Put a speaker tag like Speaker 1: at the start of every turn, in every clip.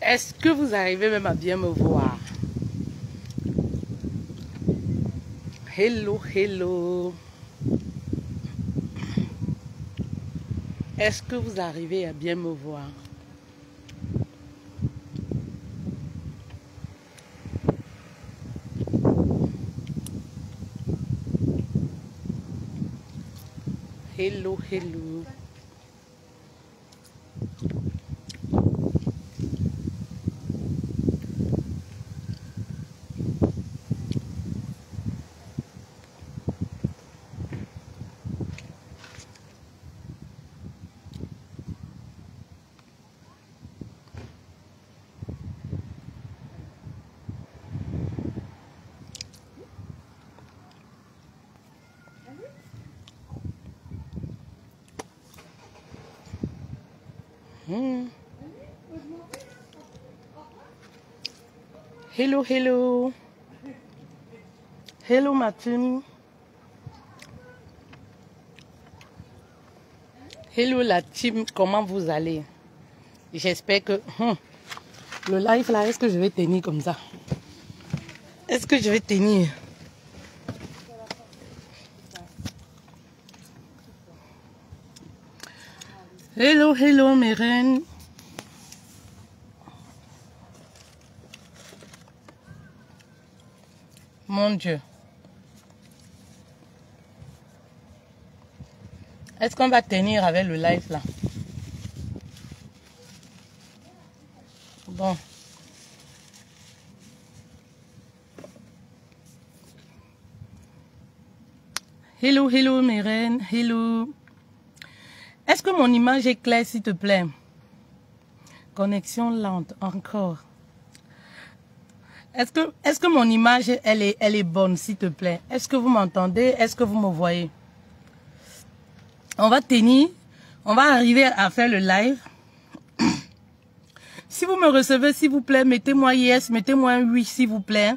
Speaker 1: Est-ce que vous arrivez même à bien me voir? Hello, hello. Est-ce que vous arrivez à bien me voir? Hello, hello. Hello, hello. Hello, ma team. Hello, la team. Comment vous allez? J'espère que... le live là, est-ce que je vais tenir comme ça? Est-ce que je vais tenir? Hello, hello, mes reines. Mon Dieu. Est-ce qu'on va tenir avec le live là? Bon. Hello, hello, mes reines. Hello. Est-ce que mon image est claire, s'il te plaît? Connexion lente, encore. Est-ce que mon image, elle est bonne, s'il te plaît? Est-ce que vous m'entendez? Est-ce que vous me voyez? On va tenir. On va arriver à faire le live. Si vous me recevez, s'il vous plaît, mettez-moi yes, mettez-moi un oui, s'il vous plaît.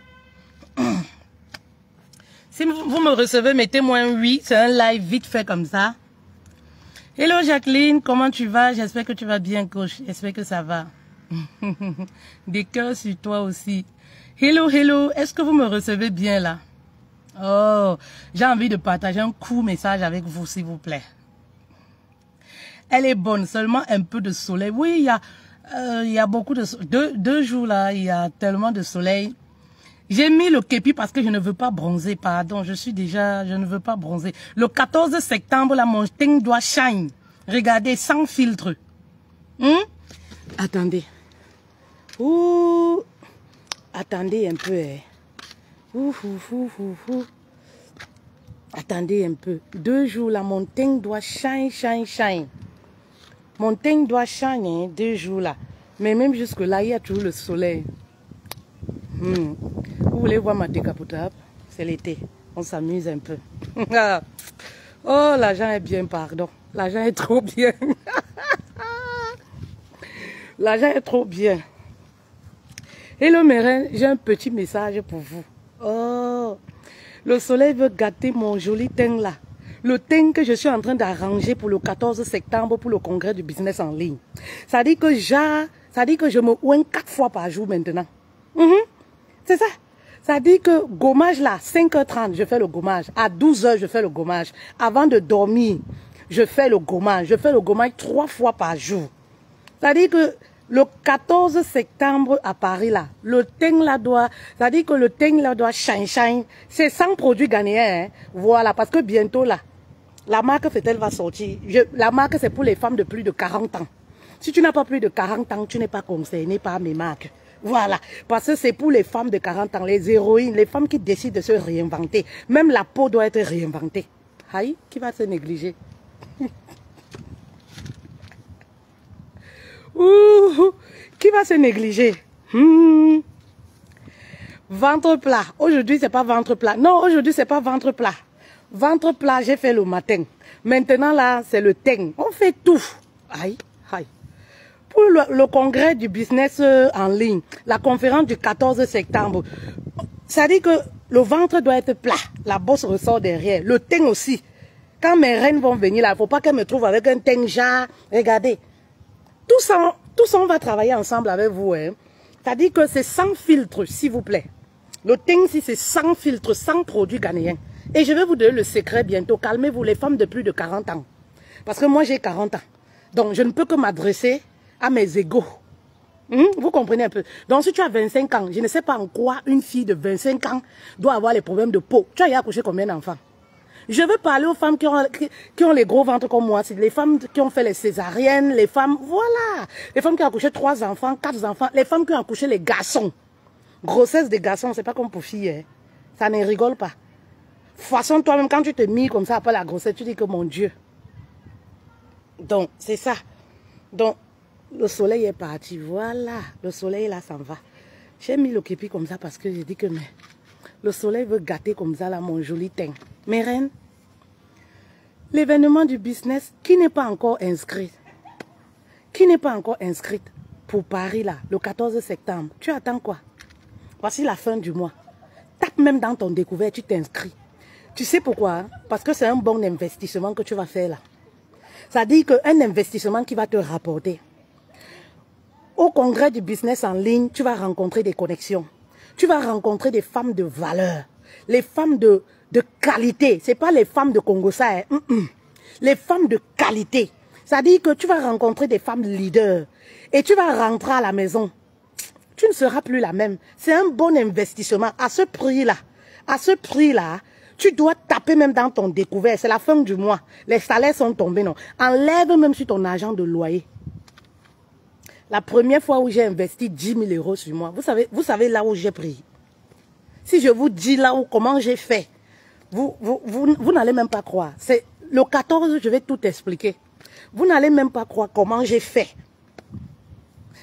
Speaker 1: Si vous me recevez, mettez-moi un oui. C'est un live vite fait comme ça. Hello Jacqueline, comment tu vas? J'espère que tu vas bien, coach. J'espère que ça va. Des cœurs sur toi aussi. Hello, hello. Est-ce que vous me recevez bien là? Oh, j'ai envie de partager un court message avec vous, s'il vous plaît. Elle est bonne, seulement un peu de soleil. Oui, il y a beaucoup de... Deux jours là, il y a tellement de soleil. J'ai mis le képi parce que je ne veux pas bronzer. Pardon, je ne veux pas bronzer. Le 14 septembre, là, mon teint doit shine. Regardez, sans filtre. Attendez. Ouh. Attendez un peu. Attendez un peu. 2 jours, là, mon teint doit shine, shine, shine. Mon teint doit shine, hein, 2 jours, là. Mais même jusque là, il y a toujours le soleil. Vous voulez voir ma décapotable? C'est l'été. On s'amuse un peu. Oh, l'argent est bien, pardon. L'argent est trop bien. L'argent est trop bien. Hello, mes reines, j'ai un petit message pour vous. Oh, le soleil veut gâter mon joli teint là. Le teint que je suis en train d'arranger pour le 14 septembre pour le congrès du business en ligne. Ça dit que je me oigne 4 fois par jour maintenant. C'est ça. Ça dit que gommage là, 5h30, je fais le gommage. À 12h, je fais le gommage. Avant de dormir, je fais le gommage. Je fais le gommage 3 fois par jour. Ça dit que le 14 septembre à Paris là, le teint là doit, ça dit que le teint là doit shine shine. C'est 100 produits gagnés, hein. Voilà, parce que bientôt là, la marque Fetel va sortir. La marque c'est pour les femmes de plus de 40 ans. Si tu n'as pas plus de 40 ans, tu n'es pas concerné par mes marques. Voilà, parce que c'est pour les femmes de 40 ans, les héroïnes, les femmes qui décident de se réinventer. Même la peau doit être réinventée. Aïe, qui va se négliger? Ouh, qui va se négliger? Ventre plat. Aujourd'hui, c'est pas ventre plat. Non, aujourd'hui, c'est pas ventre plat. Ventre plat, j'ai fait le matin. Maintenant, là, c'est le teint. On fait tout. Aïe, aïe. Pour le congrès du business en ligne, la conférence du 14 septembre, ça dit que le ventre doit être plat. La bosse ressort derrière. Le teint aussi. Quand mes reines vont venir là, il ne faut pas qu'elles me trouvent avec un teint genre. Regardez. Tout ça, on va travailler ensemble avec vous. Hein. C'est-à-dire que c'est sans filtre, s'il vous plaît. Le teint, si c'est sans filtre, sans produit ghanéen. Et je vais vous donner le secret bientôt. Calmez-vous, les femmes de plus de 40 ans. Parce que moi, j'ai 40 ans. Donc, je ne peux que m'adresser à mes égaux. Vous comprenez un peu. Donc, si tu as 25 ans, je ne sais pas en quoi une fille de 25 ans doit avoir les problèmes de peau. Tu as accouché combien d'enfants? Je veux parler aux femmes qui ont les gros ventres comme moi. C'est les femmes qui ont fait les césariennes, les femmes, voilà. Les femmes qui ont accouché 3 enfants, 4 enfants, les femmes qui ont accouché les garçons. Grossesse des garçons, c'est pas comme pour filles. Hein. Ça ne rigole pas. De toute façon, toi-même, quand tu te mis comme ça après la grossesse, tu dis que mon Dieu. Donc, c'est ça. Donc, le soleil est parti. Voilà. Le soleil, là, s'en va. J'ai mis le képi comme ça parce que j'ai dit que mais, le soleil veut gâter comme ça, là, mon joli teint. Mes reines, l'événement du business, qui n'est pas encore inscrit? Qui n'est pas encore inscrite pour Paris, là, le 14 septembre? Tu attends quoi? Voici la fin du mois. Tape même dans ton découvert, tu t'inscris. Tu sais pourquoi? Hein? Parce que c'est un bon investissement que tu vas faire là. Ça dit qu'un investissement qui va te rapporter. Au congrès du business en ligne, tu vas rencontrer des connexions. Tu vas rencontrer des femmes de valeur. Les femmes de qualité. Ce n'est pas les femmes de Congossa. Hein? Les femmes de qualité. Ça dit que tu vas rencontrer des femmes leaders. Et tu vas rentrer à la maison. Tu ne seras plus la même. C'est un bon investissement. À ce prix-là, tu dois taper même dans ton découvert. C'est la fin du mois. Les salaires sont tombés, non. Enlève même sur ton argent de loyer. La première fois où j'ai investi 10 000 euros sur moi, vous savez là où j'ai pris. Si je vous dis là où, comment j'ai fait, vous n'allez même pas croire. C'est le 14, je vais tout expliquer. Vous n'allez même pas croire comment j'ai fait.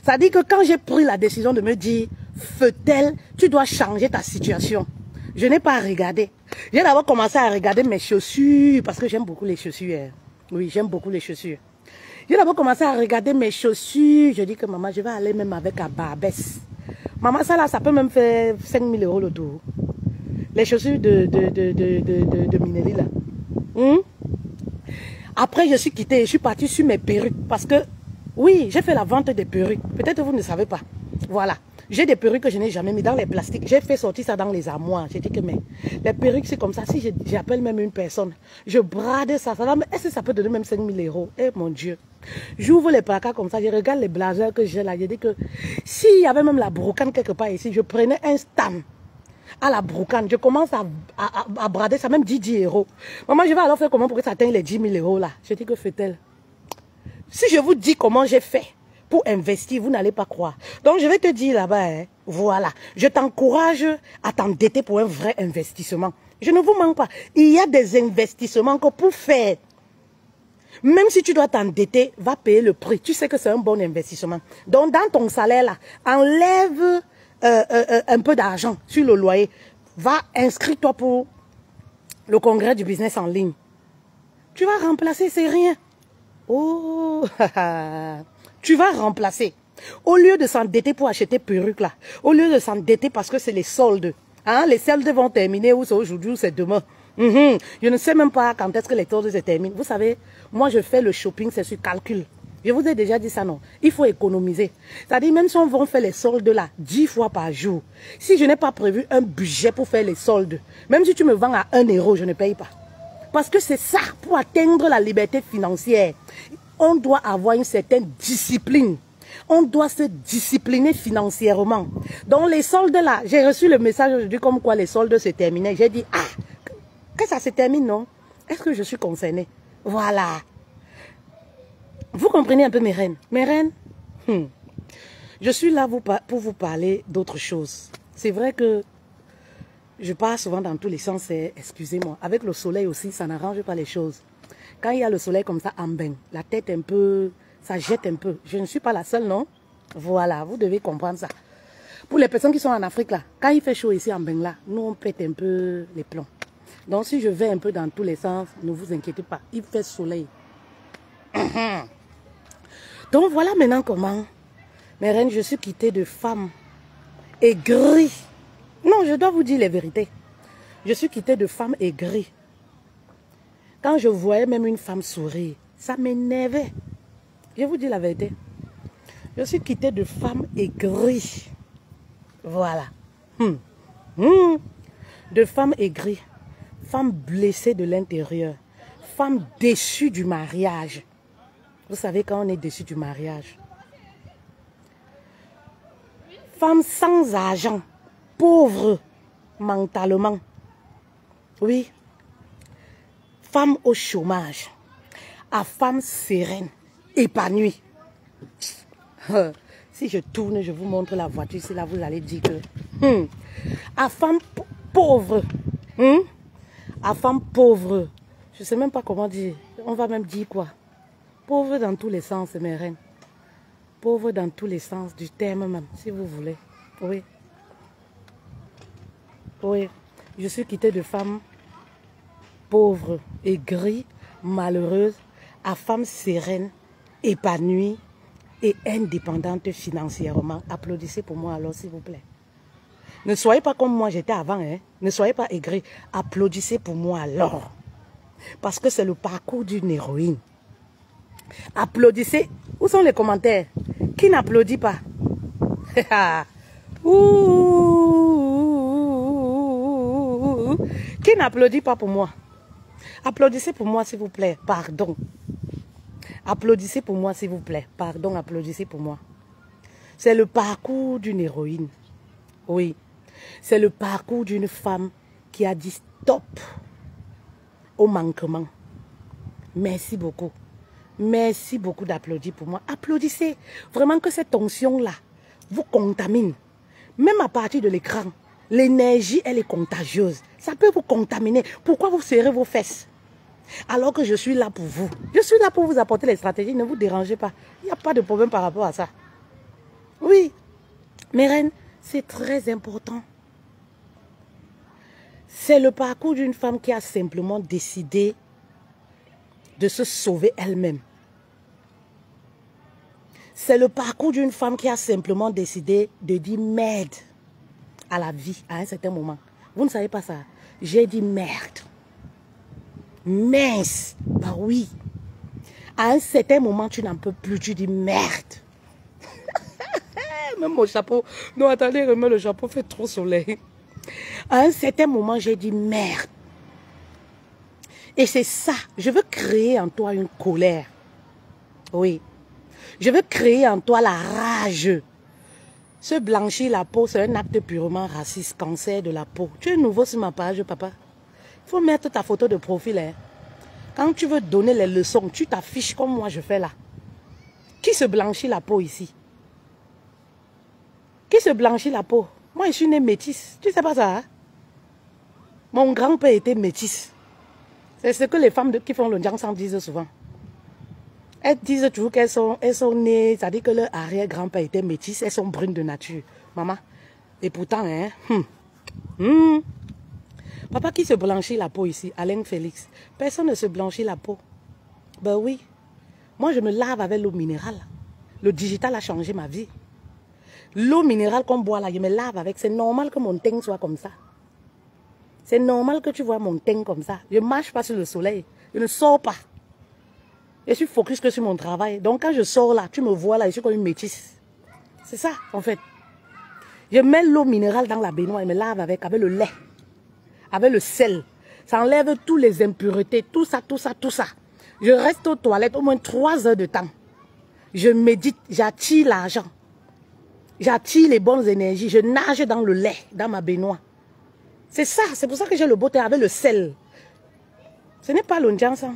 Speaker 1: Ça dit que quand j'ai pris la décision de me dire, Feutel, tu dois changer ta situation. Je n'ai pas regardé. J'ai d'abord commencé à regarder mes chaussures, parce que j'aime beaucoup les chaussures. Hein. Oui, j'aime beaucoup les chaussures. J'ai d'abord commencé à regarder mes chaussures. Je dis que maman, je vais aller même avec un Barbès. Maman, ça là, ça peut même faire 5 000 euros le tour. Les chaussures de Minelli là. Après, je suis quittée, je suis partie sur mes perruques. Parce que, oui, j'ai fait la vente des perruques. Peut-être vous ne savez pas. Voilà. J'ai des perruques que je n'ai jamais mis dans les plastiques. J'ai fait sortir ça dans les armoires. J'ai dit que, mais, les perruques, c'est comme ça. Si j'appelle même une personne, je brade ça. Est-ce que ça peut donner même 5 000 euros? Eh, mon Dieu. J'ouvre les placards comme ça. Je regarde les blazers que j'ai là. J'ai dit que, s'il y avait même la brocante quelque part ici, je prenais un stand à la brocante. Je commence à brader ça, même 10 euros. Maman, je vais alors faire comment pour que ça atteigne les 10 000 euros là? Je dis que fait-elle? Si je vous dis comment j'ai fait pour investir, vous n'allez pas croire. Donc, je vais te dire là-bas, hein, voilà. Je t'encourage à t'endetter pour un vrai investissement. Je ne vous mens pas. Il y a des investissements que pour faire, même si tu dois t'endetter, va payer le prix. Tu sais que c'est un bon investissement. Donc, dans ton salaire là, enlève un peu d'argent sur le loyer. Va inscris-toi pour le congrès du business en ligne. Tu vas remplacer, c'est rien. Oh, tu vas remplacer. Au lieu de s'endetter pour acheter perruque là, au lieu de s'endetter parce que c'est les soldes, hein, les soldes vont terminer ou c'est aujourd'hui ou c'est demain. Je ne sais même pas quand est-ce que les soldes se terminent. Vous savez, moi je fais le shopping, c'est sur calcul. Je vous ai déjà dit ça, non? Il faut économiser. C'est-à-dire, même si on va faire les soldes là, 10 fois par jour, si je n'ai pas prévu un budget pour faire les soldes, même si tu me vends à 1 euro, je ne paye pas. Parce que c'est ça, pour atteindre la liberté financière, on doit avoir une certaine discipline. On doit se discipliner financièrement. Donc les soldes là, j'ai reçu le message aujourd'hui comme quoi les soldes se terminaient. J'ai dit, ah, que ça se termine, non? Est-ce que je suis concernée? Voilà. Vous comprenez un peu mes reines? Mes reines, je suis là pour vous parler d'autre chose. C'est vrai que je pars souvent dans tous les sens, excusez-moi. Avec le soleil aussi, ça n'arrange pas les choses. Quand il y a le soleil comme ça en bain, la tête un peu, ça jette un peu. Je ne suis pas la seule, non? Voilà, vous devez comprendre ça. Pour les personnes qui sont en Afrique, là, quand il fait chaud ici en bain, là, nous on pète un peu les plombs. Donc si je vais un peu dans tous les sens, ne vous inquiétez pas, il fait soleil. Donc voilà maintenant comment, mes reines, je suis quittée de femmes aigries. Non, je dois vous dire les vérités. Je suis quittée de femmes aigries. Quand je voyais même une femme sourire, ça m'énervait. Je vous dis la vérité. Je suis quittée de femmes aigries. Voilà. De femmes aigries. Femmes blessées de l'intérieur. Femmes déçues du mariage. Vous savez quand on est déçu du mariage. Femmes sans argent. Pauvres mentalement. Oui. Femmes au chômage. À femmes sereines. Épanouies. Si je tourne, je vous montre la voiture. C'est là vous allez dire que... À femmes pauvres. À femmes pauvres. Je ne sais même pas comment dire. On va même dire quoi? Pauvres dans tous les sens, mes reines. Pauvres dans tous les sens du terme même, si vous voulez. Oui. Oui. Je suis quittée de femmes pauvres, aigries, malheureuses, à femmes sereines, épanouies et indépendantes financièrement. Applaudissez pour moi alors, s'il vous plaît. Ne soyez pas comme moi j'étais avant. Hein. Ne soyez pas aigris. Applaudissez pour moi alors. Parce que c'est le parcours d'une héroïne. Applaudissez. Où sont les commentaires? Qui n'applaudit pas? Qui n'applaudit pas pour moi? Applaudissez pour moi s'il vous plaît. Pardon. Applaudissez pour moi s'il vous plaît. Pardon, applaudissez pour moi. C'est le parcours d'une héroïne. Oui. C'est le parcours d'une femme qui a dit stop au manquement. Merci beaucoup. Merci beaucoup d'applaudir pour moi. Applaudissez. Vraiment que cette onction-là vous contamine. Même à partir de l'écran, l'énergie, elle est contagieuse. Ça peut vous contaminer. Pourquoi vous serrez vos fesses? Alors que je suis là pour vous. Je suis là pour vous apporter les stratégies. Ne vous dérangez pas. Il n'y a pas de problème par rapport à ça. Oui. Mes reines, c'est très important. C'est le parcours d'une femme qui a simplement décidé de se sauver elle-même. C'est le parcours d'une femme qui a simplement décidé de dire merde à la vie à un certain moment. Vous ne savez pas ça. J'ai dit merde. Mince. Bah oui. À un certain moment, tu n'en peux plus. Tu dis merde. Même mon chapeau. Non, attendez, remets le chapeau, fait trop soleil. À un certain moment, j'ai dit merde. Et c'est ça. Je veux créer en toi une colère. Oui. Je veux créer en toi la rage. Se blanchir la peau, c'est un acte purement raciste, cancer de la peau. Tu es nouveau sur ma page, papa. Il faut mettre ta photo de profil. Hein. Quand tu veux donner les leçons, tu t'affiches comme moi je fais là. Qui se blanchit la peau ici? Qui se blanchit la peau? Moi, je suis née métisse. Tu sais pas ça? Hein? Mon grand-père était métisse. C'est ce que les femmes qui font le Jiangsan disent souvent. Elles disent toujours qu'elles sont nées, c'est-à-dire que leur arrière-grand-père était métisse, elles sont brunes de nature. Maman. Et pourtant, hein. Papa, qui se blanchit la peau ici? Alain Félix. Personne ne se blanchit la peau. Ben oui. Moi, je me lave avec l'eau minérale. Le digital a changé ma vie. L'eau minérale qu'on boit là, je me lave avec. C'est normal que mon teint soit comme ça. C'est normal que tu vois mon teint comme ça. Je ne marche pas sur le soleil. Je ne sors pas. Je suis focus que sur mon travail. Donc quand je sors là, tu me vois là, je suis comme une métisse. C'est ça, en fait. Je mets l'eau minérale dans la baignoire et me lave avec le lait. Avec le sel. Ça enlève toutes les impuretés, tout ça. Je reste aux toilettes au moins 3 heures de temps. Je médite, j'attire l'argent. J'attire les bonnes énergies. Je nage dans le lait, dans ma baignoire. C'est ça, c'est pour ça que j'ai le beau teint avec le sel. Ce n'est pas le Jiangsan.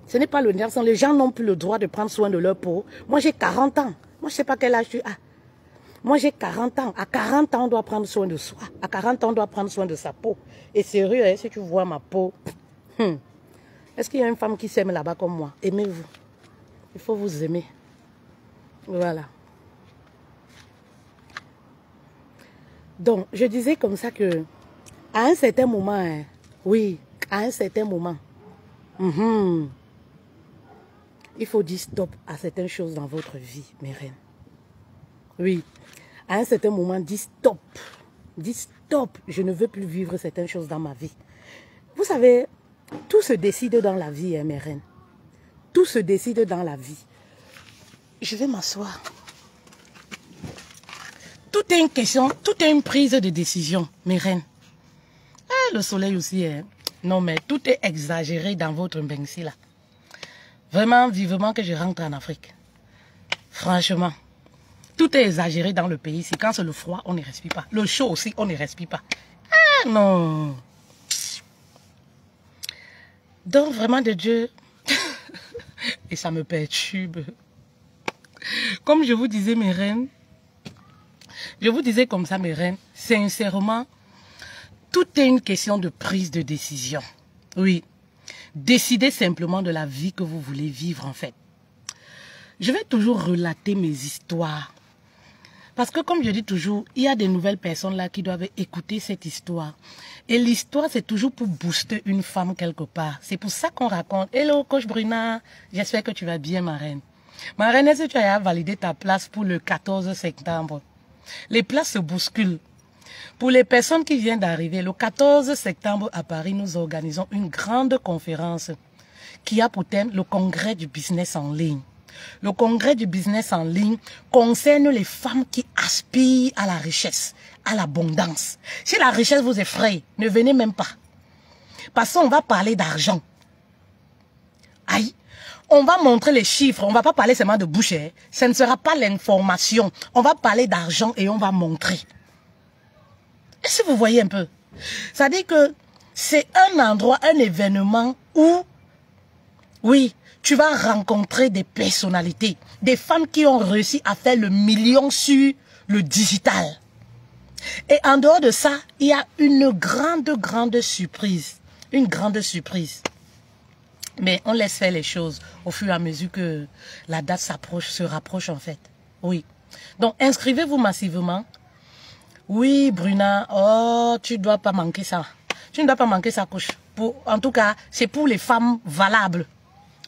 Speaker 1: Ce n'est pas le Jiangsan. Les gens n'ont plus le droit de prendre soin de leur peau. Moi, j'ai 40 ans. Moi, je ne sais pas quel âge tu as. Moi, j'ai 40 ans. À 40 ans, on doit prendre soin de soi. À 40 ans, on doit prendre soin de sa peau. Et sérieux, hein, si tu vois ma peau. Est-ce qu'il y a une femme qui s'aime là-bas comme moi? Aimez-vous. Il faut vous aimer. Voilà. Donc, je disais comme ça que, à un certain moment, hein, oui, à un certain moment, il faut dire stop à certaines choses dans votre vie, mes reines. Oui, à un certain moment, dis stop. Dis stop, je ne veux plus vivre certaines choses dans ma vie. Vous savez, tout se décide dans la vie, hein, mes reines. Tout se décide dans la vie. Je vais m'asseoir. est une question, tout est une prise de décision, mes reines. Ah, le soleil aussi, hein. Non, mais tout est exagéré dans votre Mbengsi, là. Vraiment, vivement que je rentre en Afrique. Franchement, tout est exagéré dans le pays ici. Quand c'est le froid, on ne respire pas. Le chaud aussi, on ne respire pas. Ah, non. Donc, vraiment de Dieu, et ça me perturbe. Comme je vous disais, mes reines, je vous disais comme ça, mes reines, sincèrement, tout est une question de prise de décision. Oui, décidez simplement de la vie que vous voulez vivre, en fait. Je vais toujours relater mes histoires. Parce que, comme je dis toujours, il y a des nouvelles personnes là qui doivent écouter cette histoire. Et l'histoire, c'est toujours pour booster une femme quelque part. C'est pour ça qu'on raconte. Hello, coach Bruna, j'espère que tu vas bien, ma reine. Ma reine, est-ce que tu as validé ta place pour le 14 septembre? Les places se bousculent. Pour les personnes qui viennent d'arriver, le 14 septembre à Paris, nous organisons une grande conférence qui a pour thème le congrès du business en ligne. Le congrès du business en ligne concerne les femmes qui aspirent à la richesse, à l'abondance. Si la richesse vous effraie, ne venez même pas. Parce qu'on va parler d'argent. Aïe. On va montrer les chiffres, on ne va pas parler seulement de bouche. Ce ne sera pas l'information. On va parler d'argent et on va montrer. Est-ce que vous voyez un peu? Ça dit que c'est un endroit, un événement où, oui, tu vas rencontrer des personnalités, des femmes qui ont réussi à faire le million sur le digital. Et en dehors de ça, il y a une grande surprise. Une grande surprise. Mais on laisse faire les choses au fur et à mesure que la date se rapproche en fait. Oui. Donc, inscrivez-vous massivement. Oui, Bruna, oh, tu ne dois pas manquer ça. Tu ne dois pas manquer ça, couche. En tout cas, c'est pour les femmes valables.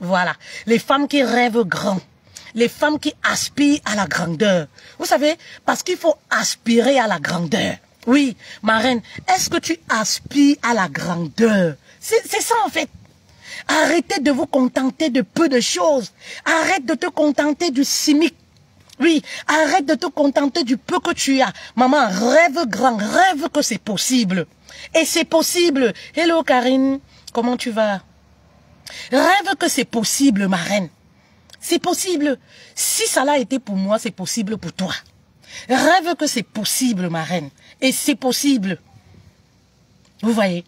Speaker 1: Voilà. Les femmes qui rêvent grand. Les femmes qui aspirent à la grandeur. Vous savez, parce qu'il faut aspirer à la grandeur. Oui, ma reine, est-ce que tu aspires à la grandeur? C'est ça en fait. Arrêtez de vous contenter de peu de choses. Arrête de te contenter du SMIC. Oui, arrête de te contenter du peu que tu as. Maman, rêve grand, rêve que c'est possible. Et c'est possible. Hello Karine, comment tu vas? Rêve que c'est possible, ma reine. C'est possible. Si ça l'a été pour moi, c'est possible pour toi. Rêve que c'est possible, ma reine. Et c'est possible. Vous voyez?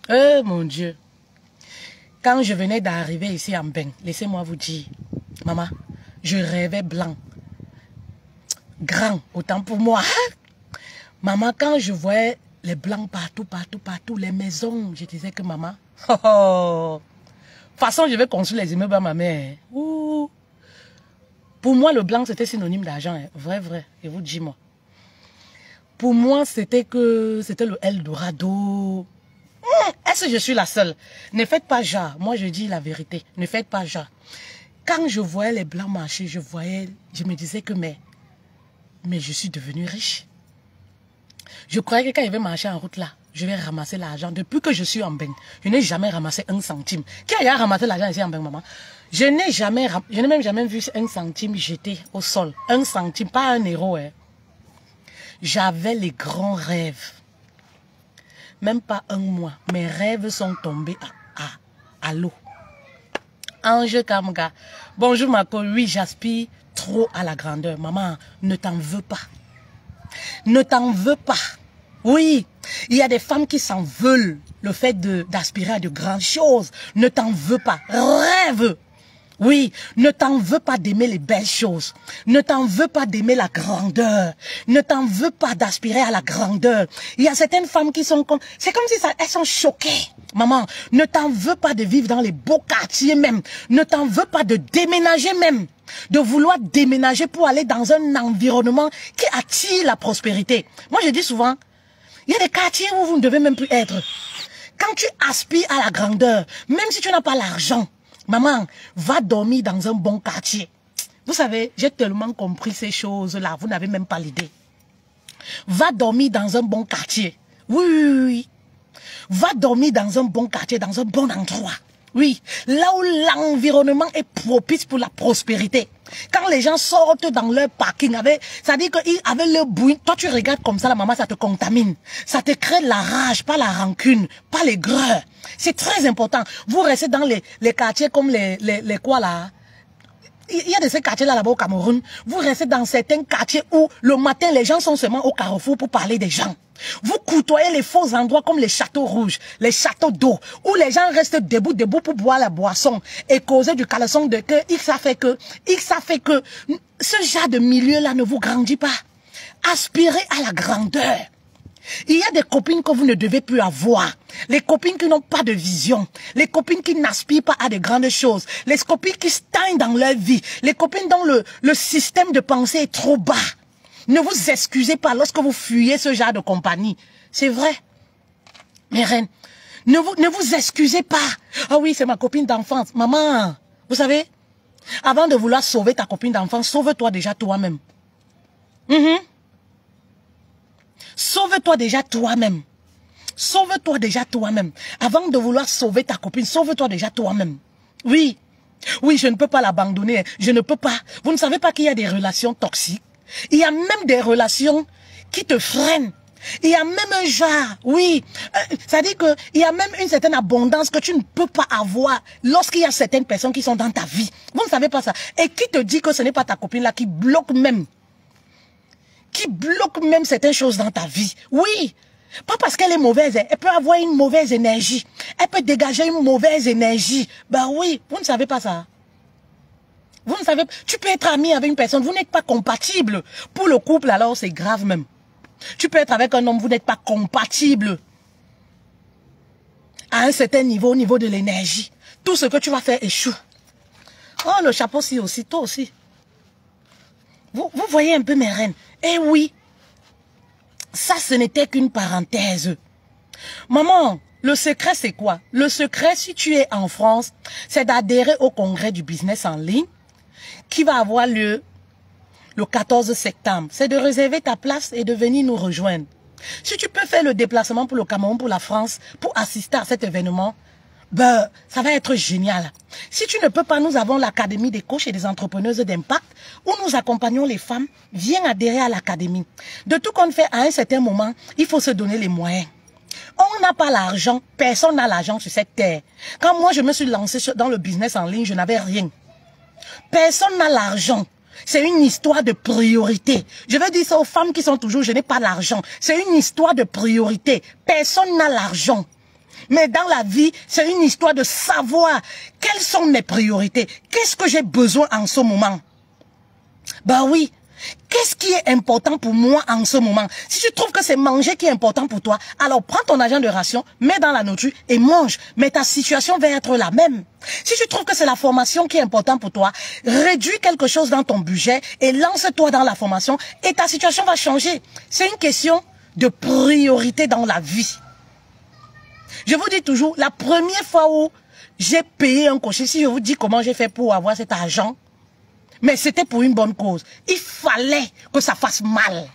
Speaker 1: Oh mon Dieu. Quand je venais d'arriver ici en Mbeng, laissez-moi vous dire, maman, je rêvais blanc. Grand, autant pour moi. Maman, quand je voyais les blancs partout, les maisons, je disais que maman, de toute façon, je vais construire les immeubles à ma mère. Ouh. Pour moi, le blanc, c'était synonyme d'argent. Hein. Vrai, je vous dis, moi. Pour moi, c'était le Eldorado. Est-ce que je suis la seule? Ne faites pas genre. Moi, je dis la vérité. Ne faites pas genre. Quand je voyais les blancs marcher, je me disais que mais je suis devenue riche. Je croyais que quand je vais marcher en route là, je vais ramasser l'argent. Depuis que je suis en Mbeng, je n'ai jamais ramassé un centime. Qui a ramassé l'argent ici en Mbeng, maman? Je n'ai même jamais vu un centime jeté au sol. Un centime, pas un euro. Hein. J'avais les grands rêves. Même pas un mois, mes rêves sont tombés à l'eau. Ange Kamga, bonjour ma copine, oui j'aspire trop à la grandeur. Maman, ne t'en veux pas. Ne t'en veux pas. Oui, il y a des femmes qui s'en veulent, le fait d'aspirer à de grandes choses. Ne t'en veux pas. Rêve. Oui, ne t'en veux pas d'aimer les belles choses. Ne t'en veux pas d'aimer la grandeur. Ne t'en veux pas d'aspirer à la grandeur. Il y a certaines femmes qui sont comme... C'est comme si elles sont choquées. Maman, ne t'en veux pas de vivre dans les beaux quartiers même. Ne t'en veux pas de déménager même. De vouloir déménager pour aller dans un environnement qui attire la prospérité. Moi, je dis souvent, il y a des quartiers où vous ne devez même plus être. Quand tu aspires à la grandeur, même si tu n'as pas l'argent, maman, va dormir dans un bon quartier. Vous savez, j'ai tellement compris ces choses-là, vous n'avez même pas l'idée. Va dormir dans un bon quartier. Oui. Va dormir dans un bon quartier, dans un bon endroit.
Speaker 2: Oui, là où l'environnement est propice pour la prospérité. Quand les gens sortent dans leur parking, ça dit qu'ils avaient le bruit. Toi, tu regardes comme ça, la maman, ça te contamine. Ça te crée de la rage, pas la rancune, pas l'aigreur. C'est très important. Vous restez dans les quartiers comme les quoi là. Il y a de ces quartiers-là là-bas au Cameroun. Vous restez dans certains quartiers où le matin, les gens sont seulement au carrefour pour parler des gens. Vous côtoyez les faux endroits comme les châteaux rouges, les châteaux d'eau, où les gens restent debout pour boire la boisson et causer du caleçon de cœur. Ça fait que ce genre de milieu-là ne vous grandit pas. Aspirez à la grandeur. Il y a des copines que vous ne devez plus avoir. Les copines qui n'ont pas de vision. Les copines qui n'aspirent pas à de grandes choses. Les copines qui stagnent dans leur vie. Les copines dont le système de pensée est trop bas. Ne vous excusez pas lorsque vous fuyez ce genre de compagnie. C'est vrai. Mes reines, ne vous excusez pas. Ah oui, c'est ma copine d'enfance. Maman, vous savez, avant de vouloir sauver ta copine d'enfance, sauve-toi déjà toi-même. Sauve-toi déjà toi-même. Sauve-toi déjà toi-même. Avant de vouloir sauver ta copine, sauve-toi déjà toi-même. Oui. Oui, je ne peux pas l'abandonner. Je ne peux pas. Vous ne savez pas qu'il y a des relations toxiques. Il y a même des relations qui te freinent. Il y a même un genre, oui. Ça dit que il y a même une certaine abondance que tu ne peux pas avoir lorsqu'il y a certaines personnes qui sont dans ta vie. Vous ne savez pas ça. Et qui te dit que ce n'est pas ta copine là qui bloque même certaines choses dans ta vie. Oui. Pas parce qu'elle est mauvaise. Elle peut avoir une mauvaise énergie. Elle peut dégager une mauvaise énergie. Ben oui. Vous ne savez pas ça. Vous ne savez pas. Tu peux être ami avec une personne. Vous n'êtes pas compatible. Pour le couple, alors c'est grave même. Tu peux être avec un homme. Vous n'êtes pas compatible. À un certain niveau, au niveau de l'énergie. Tout ce que tu vas faire échoue. Oh, le chapeau-ci aussi. Toi aussi. Vous voyez un peu mes reines. Eh oui. Ça, ce n'était qu'une parenthèse. Maman, le secret, c'est quoi? Le secret, si tu es en France, c'est d'adhérer au congrès du business en ligne qui va avoir lieu le 14 septembre. C'est de réserver ta place et de venir nous rejoindre. Si tu peux faire le déplacement pour le Cameroun, pour la France, pour assister à cet événement, ben, ça va être génial. Si tu ne peux pas, nous avons l'Académie des coachs et des entrepreneuses d'impact où nous accompagnons les femmes. Viens adhérer à l'Académie. De tout qu'on fait à un certain moment, il faut se donner les moyens. On n'a pas l'argent, personne n'a l'argent sur cette terre. Quand moi je me suis lancé dans le business en ligne, je n'avais rien. Personne n'a l'argent. C'est une histoire de priorité. Je veux dire ça aux femmes qui sont toujours, je n'ai pas l'argent. C'est une histoire de priorité. Personne n'a l'argent. Mais dans la vie, c'est une histoire de savoir quelles sont mes priorités. Qu'est-ce que j'ai besoin en ce moment? Ben oui. Qu'est-ce qui est important pour moi en ce moment? Si tu trouves que c'est manger qui est important pour toi, alors prends ton argent de ration, mets dans la nourriture et mange. Mais ta situation va être la même. Si tu trouves que c'est la formation qui est importante pour toi, réduis quelque chose dans ton budget et lance-toi dans la formation et ta situation va changer. C'est une question de priorité dans la vie. Je vous dis toujours, la première fois où j'ai payé un cocher, si je vous dis comment j'ai fait pour avoir cet argent, mais c'était pour une bonne cause. Il fallait que ça fasse mal.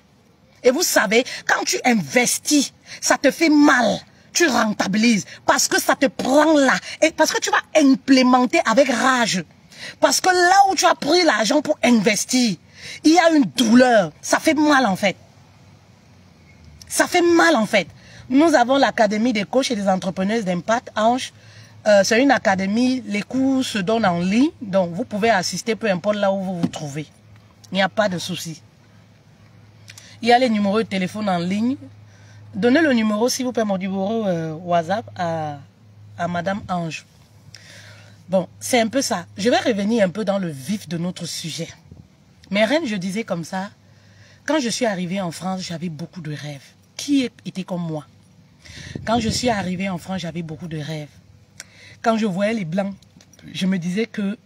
Speaker 2: Et vous savez, quand tu investis, ça te fait mal. Tu rentabilises parce que ça te prend là. Et parce que tu vas implémenter avec rage. Parce que là où tu as pris l'argent pour investir, il y a une douleur. Ça fait mal en fait. Ça fait mal en fait. Nous avons l'Académie des coachs et des entrepreneuses d'impact, Ange. C'est une académie, les cours se donnent en ligne, donc vous pouvez assister peu importe là où vous vous trouvez. Il n'y a pas de souci. Il y a les numéros de téléphone en ligne. Donnez le numéro, s'il vous plaît, mon numéro WhatsApp à Madame Ange. Bon, c'est un peu ça. Je vais revenir un peu dans le vif de notre sujet. Mais reine, je disais comme ça, quand je suis arrivée en France, j'avais beaucoup de rêves. Qui était comme moi? Quand je suis arrivée en France, j'avais beaucoup de rêves. Quand je voyais les Blancs, je me disais que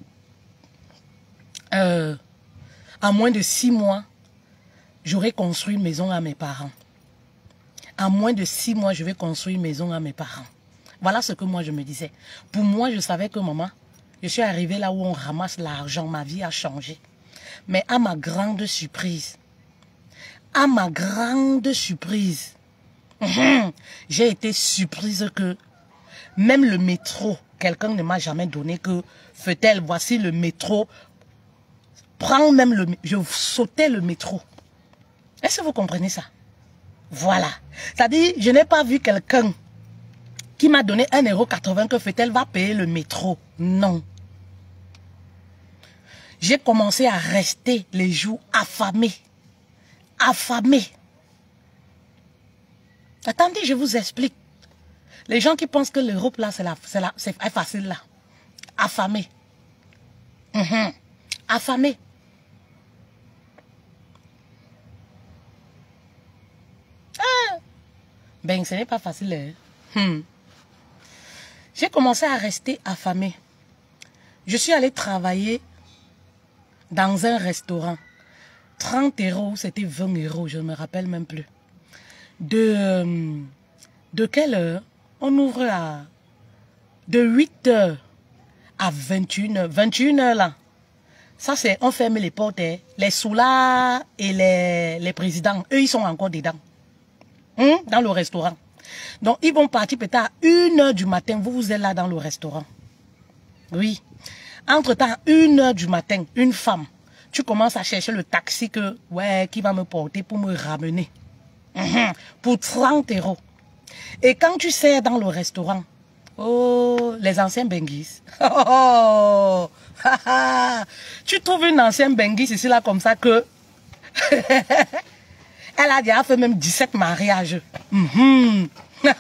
Speaker 2: en moins de 6 mois, j'aurais construit une maison à mes parents. En moins de 6 mois, je vais construire une maison à mes parents. Voilà ce que moi je me disais. Pour moi, je savais que maman, je suis arrivée là où on ramasse l'argent. Ma vie a changé. Mais à ma grande surprise, j'ai été surprise que Même le métro, quelqu'un ne m'a jamais donné que, fait-elle, voici le métro. Prends même le métro. Je sautais le métro. Est-ce que vous comprenez ça? Voilà. C'est-à-dire, je n'ai pas vu quelqu'un qui m'a donné 1,80 € que fait-elle va payer le métro. Non. J'ai commencé à rester les jours affamés. Affamés. Attendez, je vous explique. Les gens qui pensent que l'Europe là, c'est facile là. Affamés. Affamés. Ah. Ben, ce n'est pas facile. Hein? J'ai commencé à rester affamée. Je suis allée travailler dans un restaurant. 30 €, c'était 20 €, je ne me rappelle même plus. De quelle heure? On ouvre de 8 h à 21 h. 21 h là. Ça c'est, on ferme les portes. Hein. Les soulats et les présidents, eux ils sont encore dedans. Dans le restaurant. Donc ils vont partir peut-être à 1 h du matin. Vous êtes là dans le restaurant. Oui. Entre-temps, 1 h du matin, une femme, tu commences à chercher le taxi qui va me porter pour me ramener. Pour 30 €. Et quand tu sers dans le restaurant, oh, les anciens benguis. Tu trouves une ancienne benguis ici là comme ça que elle a déjà fait même 17 mariages.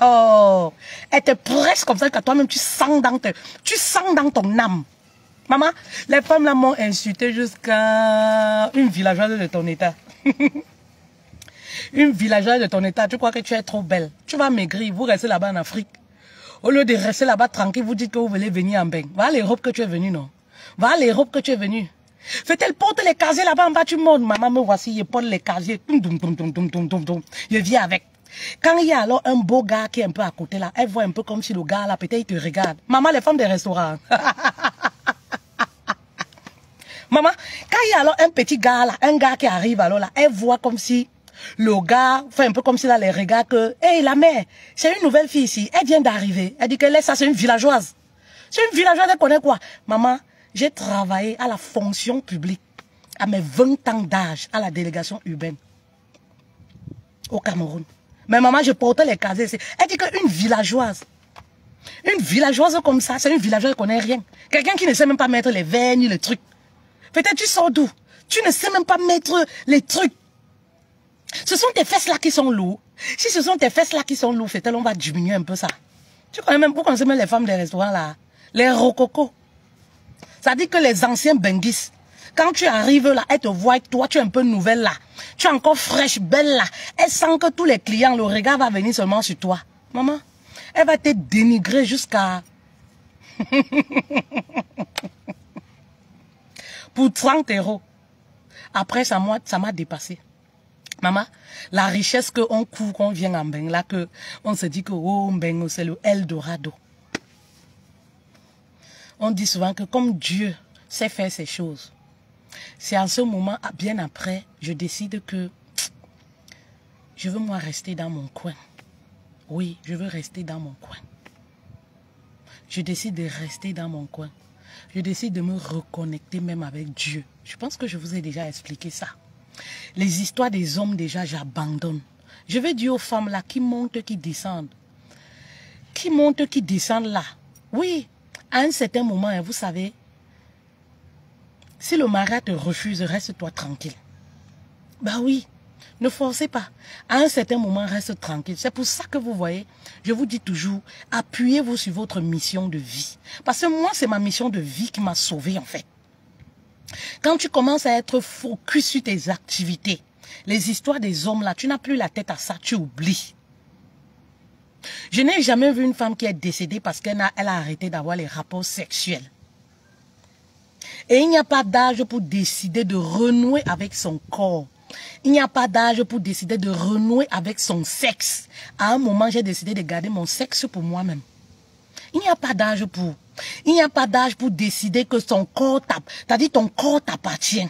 Speaker 2: Oh, elle te presse comme ça que toi-même tu sens dans ton âme. Maman, les femmes là m'ont insulté jusqu'à une villageoise de ton état. Une villageoise de ton état, tu crois que tu es trop belle. Tu vas maigrir, vous restez là-bas en Afrique. Au lieu de rester là-bas tranquille, vous dites que vous voulez venir en bain. Va à l'Europe que tu es venu, non? Va à l'Europe que tu es venu. Fait-elle porte les casiers là-bas en bas, tu montes. Maman, me voici, je porte les casiers. Je viens avec. Quand il y a alors un beau gars qui est un peu à côté là, elle voit un peu comme si le gars là, peut-être il te regarde. Maman, les femmes des restaurants. Maman, quand il y a alors un petit gars là, un gars qui arrive alors là, elle voit comme si le gars fait un peu comme si là les regards que, hey la mère, c'est une nouvelle fille ici, elle vient d'arriver. Elle dit que là, ça c'est une villageoise. C'est une villageoise, elle connaît quoi? Maman, j'ai travaillé à la fonction publique à mes 20 ans d'âge à la délégation urbaine au Cameroun. Mais maman, je portais les casiers. Elle dit qu'une villageoise comme ça, c'est une villageoise qui connaît rien. Quelqu'un qui ne sait même pas mettre les verres ni les trucs. Peut-être tu sors d'où? Tu ne sais même pas mettre les trucs. Ce sont tes fesses là qui sont lourdes. Si ce sont tes fesses là qui sont lourdes, fait-elle, on va diminuer un peu ça. Tu connais même, vous connaissez même les femmes des restaurants là, les rococos. Ça dit que les anciens benguis, quand tu arrives là, elles te voient, toi tu es un peu nouvelle là. Tu es encore fraîche, belle là. Elle sent que tous les clients, le regard va venir seulement sur toi. Maman, elle va te dénigrer jusqu'à... pour 30 €. Après, ça m'a dépassé. Maman, la richesse qu'on court, qu'on vient en Beng, là, que on se dit que oh, Beng, c'est le Eldorado. On dit souvent que comme Dieu sait faire ces choses, c'est en ce moment, bien après, je décide que je veux moi rester dans mon coin. Oui, je veux rester dans mon coin. Je décide de rester dans mon coin. Je décide de me reconnecter même avec Dieu. Je pense que je vous ai déjà expliqué ça. Les histoires des hommes, déjà, j'abandonne. Je vais dire aux femmes là qui montent, qui descendent. Qui montent, qui descendent là. Oui, à un certain moment, vous savez, si le mari te refuse, reste-toi tranquille. Bah oui, ne forcez pas. À un certain moment, reste tranquille. C'est pour ça que vous voyez, je vous dis toujours, appuyez-vous sur votre mission de vie. Parce que moi, c'est ma mission de vie qui m'a sauvé en fait. Quand tu commences à être focus sur tes activités, les histoires des hommes là, tu n'as plus la tête à ça, tu oublies. Je n'ai jamais vu une femme qui est décédée parce qu'elle a arrêté d'avoir les rapports sexuels. Et il n'y a pas d'âge pour décider de renouer avec son corps. Il n'y a pas d'âge pour décider de renouer avec son sexe. À un moment, j'ai décidé de garder mon sexe pour moi-même. Il n'y a pas d'âge pour. Il n'y a pas d'âge pour décider que son corps c'est-à-dire ton corps t'appartient.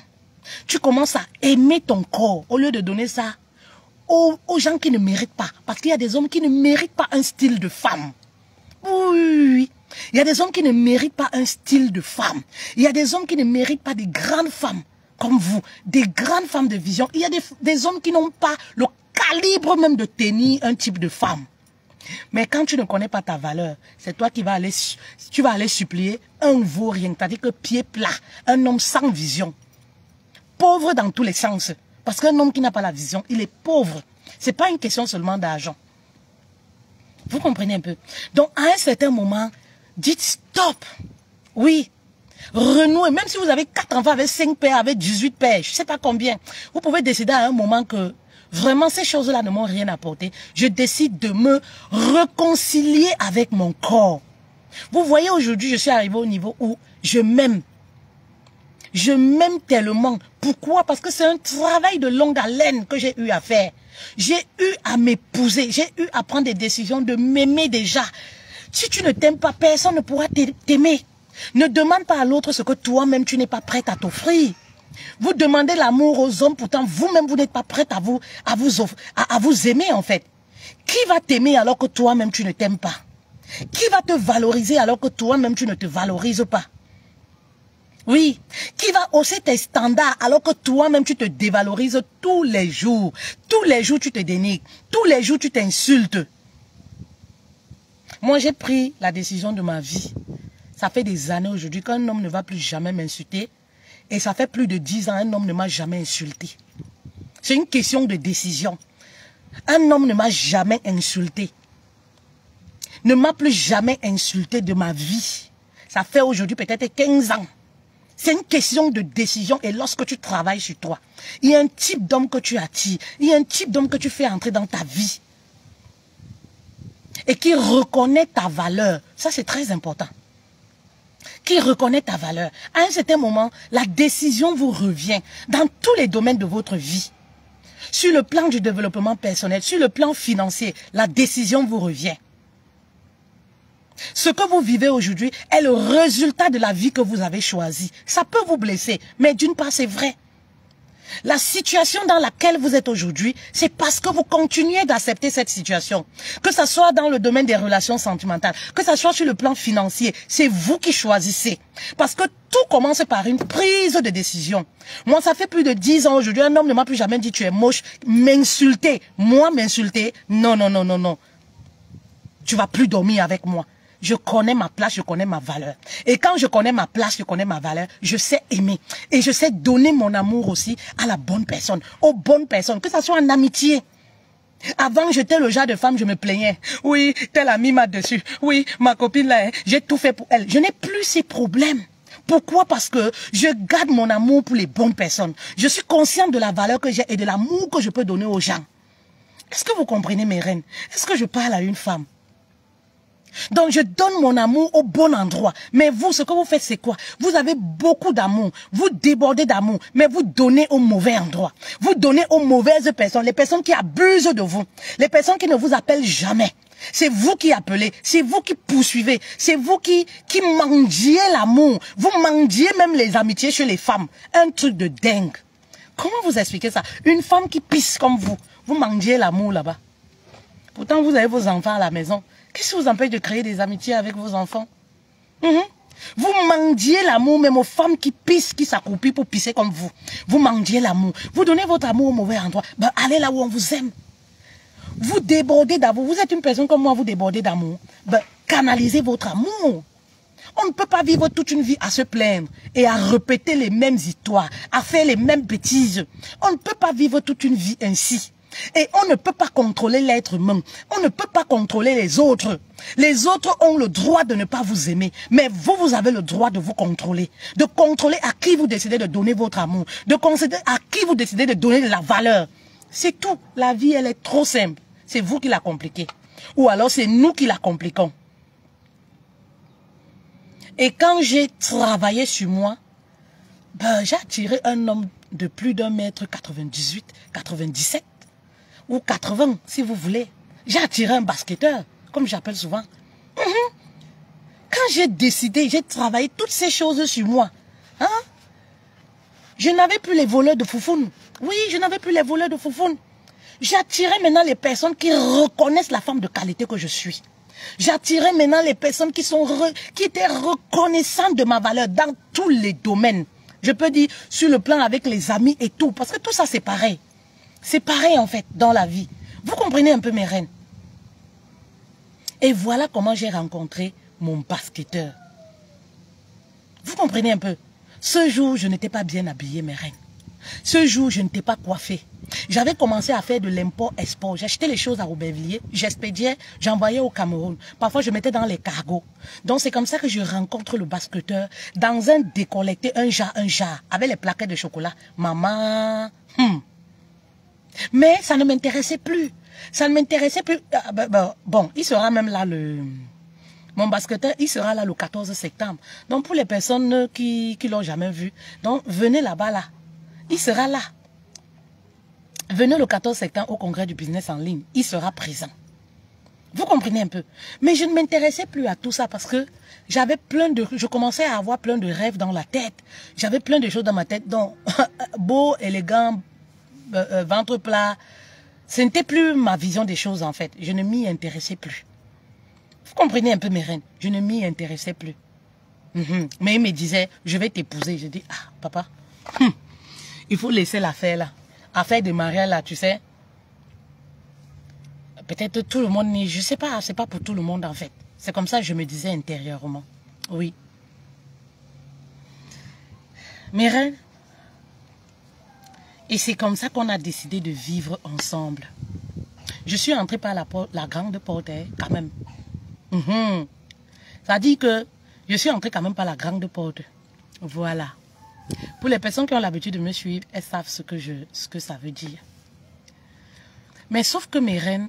Speaker 2: Tu commences à aimer ton corps au lieu de donner ça aux gens qui ne méritent pas. Parce qu'il y a des hommes qui ne méritent pas un style de femme. Oui, oui, oui. Il y a des hommes qui ne méritent pas un style de femme. Il y a des hommes qui ne méritent pas des grandes femmes comme vous, des grandes femmes de vision. Il y a des hommes qui n'ont pas le calibre même de tenir un type de femme. Mais quand tu ne connais pas ta valeur, c'est toi qui vas aller, tu vas aller supplier un vaurien, c'est-à-dire que pied plat, un homme sans vision. Pauvre dans tous les sens. Parce qu'un homme qui n'a pas la vision, il est pauvre. Ce n'est pas une question seulement d'argent. Vous comprenez un peu? Donc, à un certain moment, dites stop. Oui. Renouez. Même si vous avez 4 enfants avec 5 pères, avec 18 pères, je ne sais pas combien. Vous pouvez décider à un moment que vraiment ces choses-là ne m'ont rien apporté. Je décide de me réconcilier avec mon corps. Vous voyez, aujourd'hui, je suis arrivé au niveau où je m'aime. Je m'aime tellement. Pourquoi? Parce que c'est un travail de longue haleine que j'ai eu à faire. J'ai eu à m'épouser. J'ai eu à prendre des décisions de m'aimer déjà. Si tu ne t'aimes pas, personne ne pourra t'aimer. Ne demande pas à l'autre ce que toi-même tu n'es pas prête à t'offrir. Vous demandez l'amour aux hommes, pourtant vous-même vous n'êtes pas prête à vous aimer en fait. Qui va t'aimer alors que toi-même tu ne t'aimes pas? Qui va te valoriser alors que toi-même tu ne te valorises pas? Oui, qui va hausser tes standards alors que toi-même tu te dévalorises tous les jours. Tous les jours tu te dénigres. Tous les jours tu t'insultes. Moi j'ai pris la décision de ma vie. Ça fait des années aujourd'hui qu'un homme ne va plus jamais m'insulter. Et ça fait plus de 10 ans, un homme ne m'a jamais insulté. C'est une question de décision. Un homme ne m'a jamais insulté. Ne m'a plus jamais insulté de ma vie. Ça fait aujourd'hui peut-être 15 ans. C'est une question de décision et lorsque tu travailles sur toi, il y a un type d'homme que tu attires, il y a un type d'homme que tu fais entrer dans ta vie et qui reconnaît ta valeur. Ça, c'est très important. Qui reconnaît ta valeur. À un certain moment, la décision vous revient dans tous les domaines de votre vie. Sur le plan du développement personnel, sur le plan financier, la décision vous revient. Ce que vous vivez aujourd'hui est le résultat de la vie que vous avez choisie. Ça peut vous blesser, mais d'une part, c'est vrai. La situation dans laquelle vous êtes aujourd'hui, c'est parce que vous continuez d'accepter cette situation. Que ce soit dans le domaine des relations sentimentales, que ce soit sur le plan financier, c'est vous qui choisissez. Parce que tout commence par une prise de décision. Moi, ça fait plus de 10 ans aujourd'hui, un homme ne m'a plus jamais dit tu es moche, m'insulter. Moi, m'insulter, non, non, non, non, non. Tu vas plus dormir avec moi. Je connais ma place, je connais ma valeur. Et quand je connais ma place, je connais ma valeur, je sais aimer. Et je sais donner mon amour aussi à la bonne personne, aux bonnes personnes, que ça soit en amitié. Avant, j'étais le genre de femme, je me plaignais. Oui, telle amie m'a dessus. Oui, ma copine là, j'ai tout fait pour elle. Je n'ai plus ces problèmes. Pourquoi? Parce que je garde mon amour pour les bonnes personnes. Je suis consciente de la valeur que j'ai et de l'amour que je peux donner aux gens. Est-ce que vous comprenez mes reines? Est-ce que je parle à une femme? Donc je donne mon amour au bon endroit. Mais vous, ce que vous faites, c'est quoi? Vous avez beaucoup d'amour. Vous débordez d'amour. Mais vous donnez au mauvais endroit. Vous donnez aux mauvaises personnes. Les personnes qui abusent de vous. Les personnes qui ne vous appellent jamais. C'est vous qui appelez. C'est vous qui poursuivez. C'est vous qui mendiez l'amour. Vous mendiez même les amitiés chez les femmes. Un truc de dingue. Comment vous expliquez ça? Une femme qui pisse comme vous. Vous mendiez l'amour là-bas. Pourtant, vous avez vos enfants à la maison. Qu'est-ce qui vous empêche de créer des amitiés avec vos enfants? Vous mendiez l'amour même aux femmes qui pissent, qui s'accroupissent pour pisser comme vous. Vous mendiez l'amour. Vous donnez votre amour au mauvais endroit. Ben, allez là où on vous aime. Vous débordez d'amour. Vous êtes une personne comme moi, vous débordez d'amour. Ben, canalisez votre amour. On ne peut pas vivre toute une vie à se plaindre et à répéter les mêmes histoires, à faire les mêmes bêtises. On ne peut pas vivre toute une vie ainsi. Et on ne peut pas contrôler l'être humain. On ne peut pas contrôler les autres. Les autres ont le droit de ne pas vous aimer. Mais vous, vous avez le droit de vous contrôler. De contrôler à qui vous décidez de donner votre amour. De considérer à qui vous décidez de donner de la valeur. C'est tout. La vie, elle est trop simple. C'est vous qui la compliquez. Ou alors c'est nous qui la compliquons. Et quand j'ai travaillé sur moi, ben, j'ai attiré un homme de plus d'1 mètre 98, 97. Ou 80, si vous voulez. J'ai attiré un basketteur, comme j'appelle souvent. Quand j'ai décidé, j'ai travaillé toutes ces choses sur moi. Hein? Je n'avais plus les voleurs de foufoune. Oui, je n'avais plus les voleurs de foufoune. J'ai attiré maintenant les personnes qui reconnaissent la femme de qualité que je suis. J'attirais maintenant les personnes qui étaient reconnaissantes de ma valeur dans tous les domaines. Je peux dire sur le plan avec les amis et tout. Parce que tout ça, c'est pareil. C'est pareil en fait dans la vie. Vous comprenez un peu mes reines? Et voilà comment j'ai rencontré mon basketteur. Vous comprenez un peu? Ce jour, je n'étais pas bien habillée, mes reines. Ce jour, je n'étais pas coiffée. J'avais commencé à faire de l'import-export. J'achetais les choses à Aubervilliers, j'expédiais, j'envoyais au Cameroun. Parfois, je mettais dans les cargos. Donc, c'est comme ça que je rencontre le basketteur dans un décollecté, un jar, avec les plaquettes de chocolat. Maman, Mais ça ne m'intéressait plus. Ça ne m'intéressait plus. Bon, il sera même là mon basketteur, il sera là le 14 septembre. Donc, pour les personnes qui l'ont jamais vu, donc, venez là-bas, là. Il sera là. Venez le 14 septembre au congrès du business en ligne. Il sera présent. Vous comprenez un peu? Mais je ne m'intéressais plus à tout ça parce que j'avais je commençais à avoir plein de rêves dans la tête. J'avais plein de choses dans ma tête. Donc, beau, élégant, ventre plat. Ce n'était plus ma vision des choses en fait. Je ne m'y intéressais plus. Vous comprenez un peu mes reines? Je ne m'y intéressais plus. Mais il me disait, je vais t'épouser. Je dis, ah papa, il faut laisser l'affaire là. Affaire de mariage là, tu sais. Peut-être tout le monde, je sais pas, c'est pas pour tout le monde en fait. C'est comme ça que je me disais intérieurement. Oui. Mes reines, et c'est comme ça qu'on a décidé de vivre ensemble. Je suis entrée par la grande porte, quand même. Ça dit que je suis entrée quand même par la grande porte. Voilà. Pour les personnes qui ont l'habitude de me suivre, elles savent ce que ça veut dire. Mais sauf que mes reines,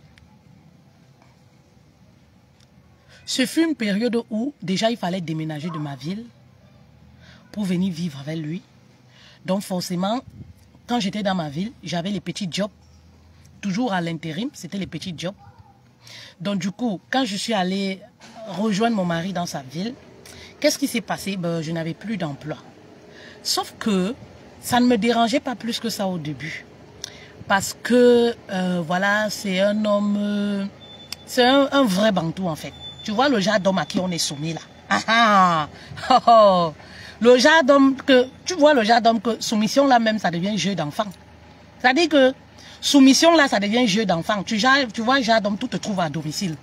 Speaker 2: ce fut une période où déjà il fallait déménager de ma ville pour venir vivre avec lui. Donc forcément, quand j'étais dans ma ville, j'avais les petits jobs. Toujours à l'intérim, c'était les petits jobs. Donc du coup, quand je suis allée rejoindre mon mari dans sa ville, qu'est-ce qui s'est passé? Je n'avais plus d'emploi. Sauf que ça ne me dérangeait pas plus que ça au début. Parce que, voilà, c'est un homme, c'est un vrai bantou en fait. Tu vois le genre d'homme à qui on est soumis là. Le genre d'homme que, tu vois le genre d'homme que soumission là même, ça devient jeu d'enfant. C'est-à-dire que soumission là, ça devient jeu d'enfant. Tu vois genre d'homme, tout te trouve à domicile.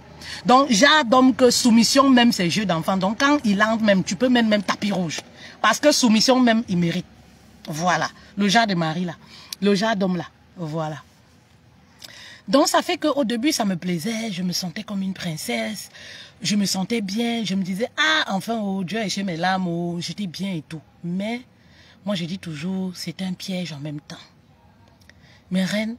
Speaker 2: Donc, genre d'homme que soumission même, c'est jeu d'enfant. Donc, quand il entre même, tu peux même tapis rouge. Parce que soumission même, il mérite. Voilà. Le genre de mari là. Le genre d'homme là. Voilà. Donc, ça fait qu'au début, ça me plaisait. Je me sentais comme une princesse. Je me sentais bien. Je me disais, ah, enfin, oh, Dieu est chez mes larmes. Oh, j'étais bien et tout. Mais, moi, je dis toujours, c'est un piège en même temps. Mes reines,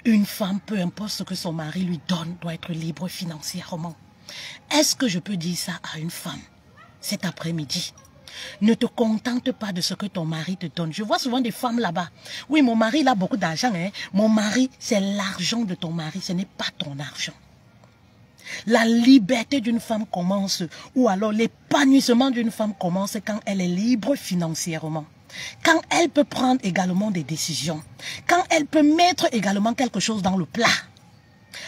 Speaker 2: une femme, peu importe ce que son mari lui donne, doit être libre financièrement. Est-ce que je peux dire ça à une femme cet après-midi? Ne te contente pas de ce que ton mari te donne. Je vois souvent des femmes là-bas. Oui, mon mari, il a beaucoup d'argent. Hein? Mon mari, c'est l'argent de ton mari. Ce n'est pas ton argent. La liberté d'une femme commence, ou alors l'épanouissement d'une femme commence quand elle est libre financièrement. Quand elle peut prendre également des décisions. Quand elle peut mettre également quelque chose dans le plat.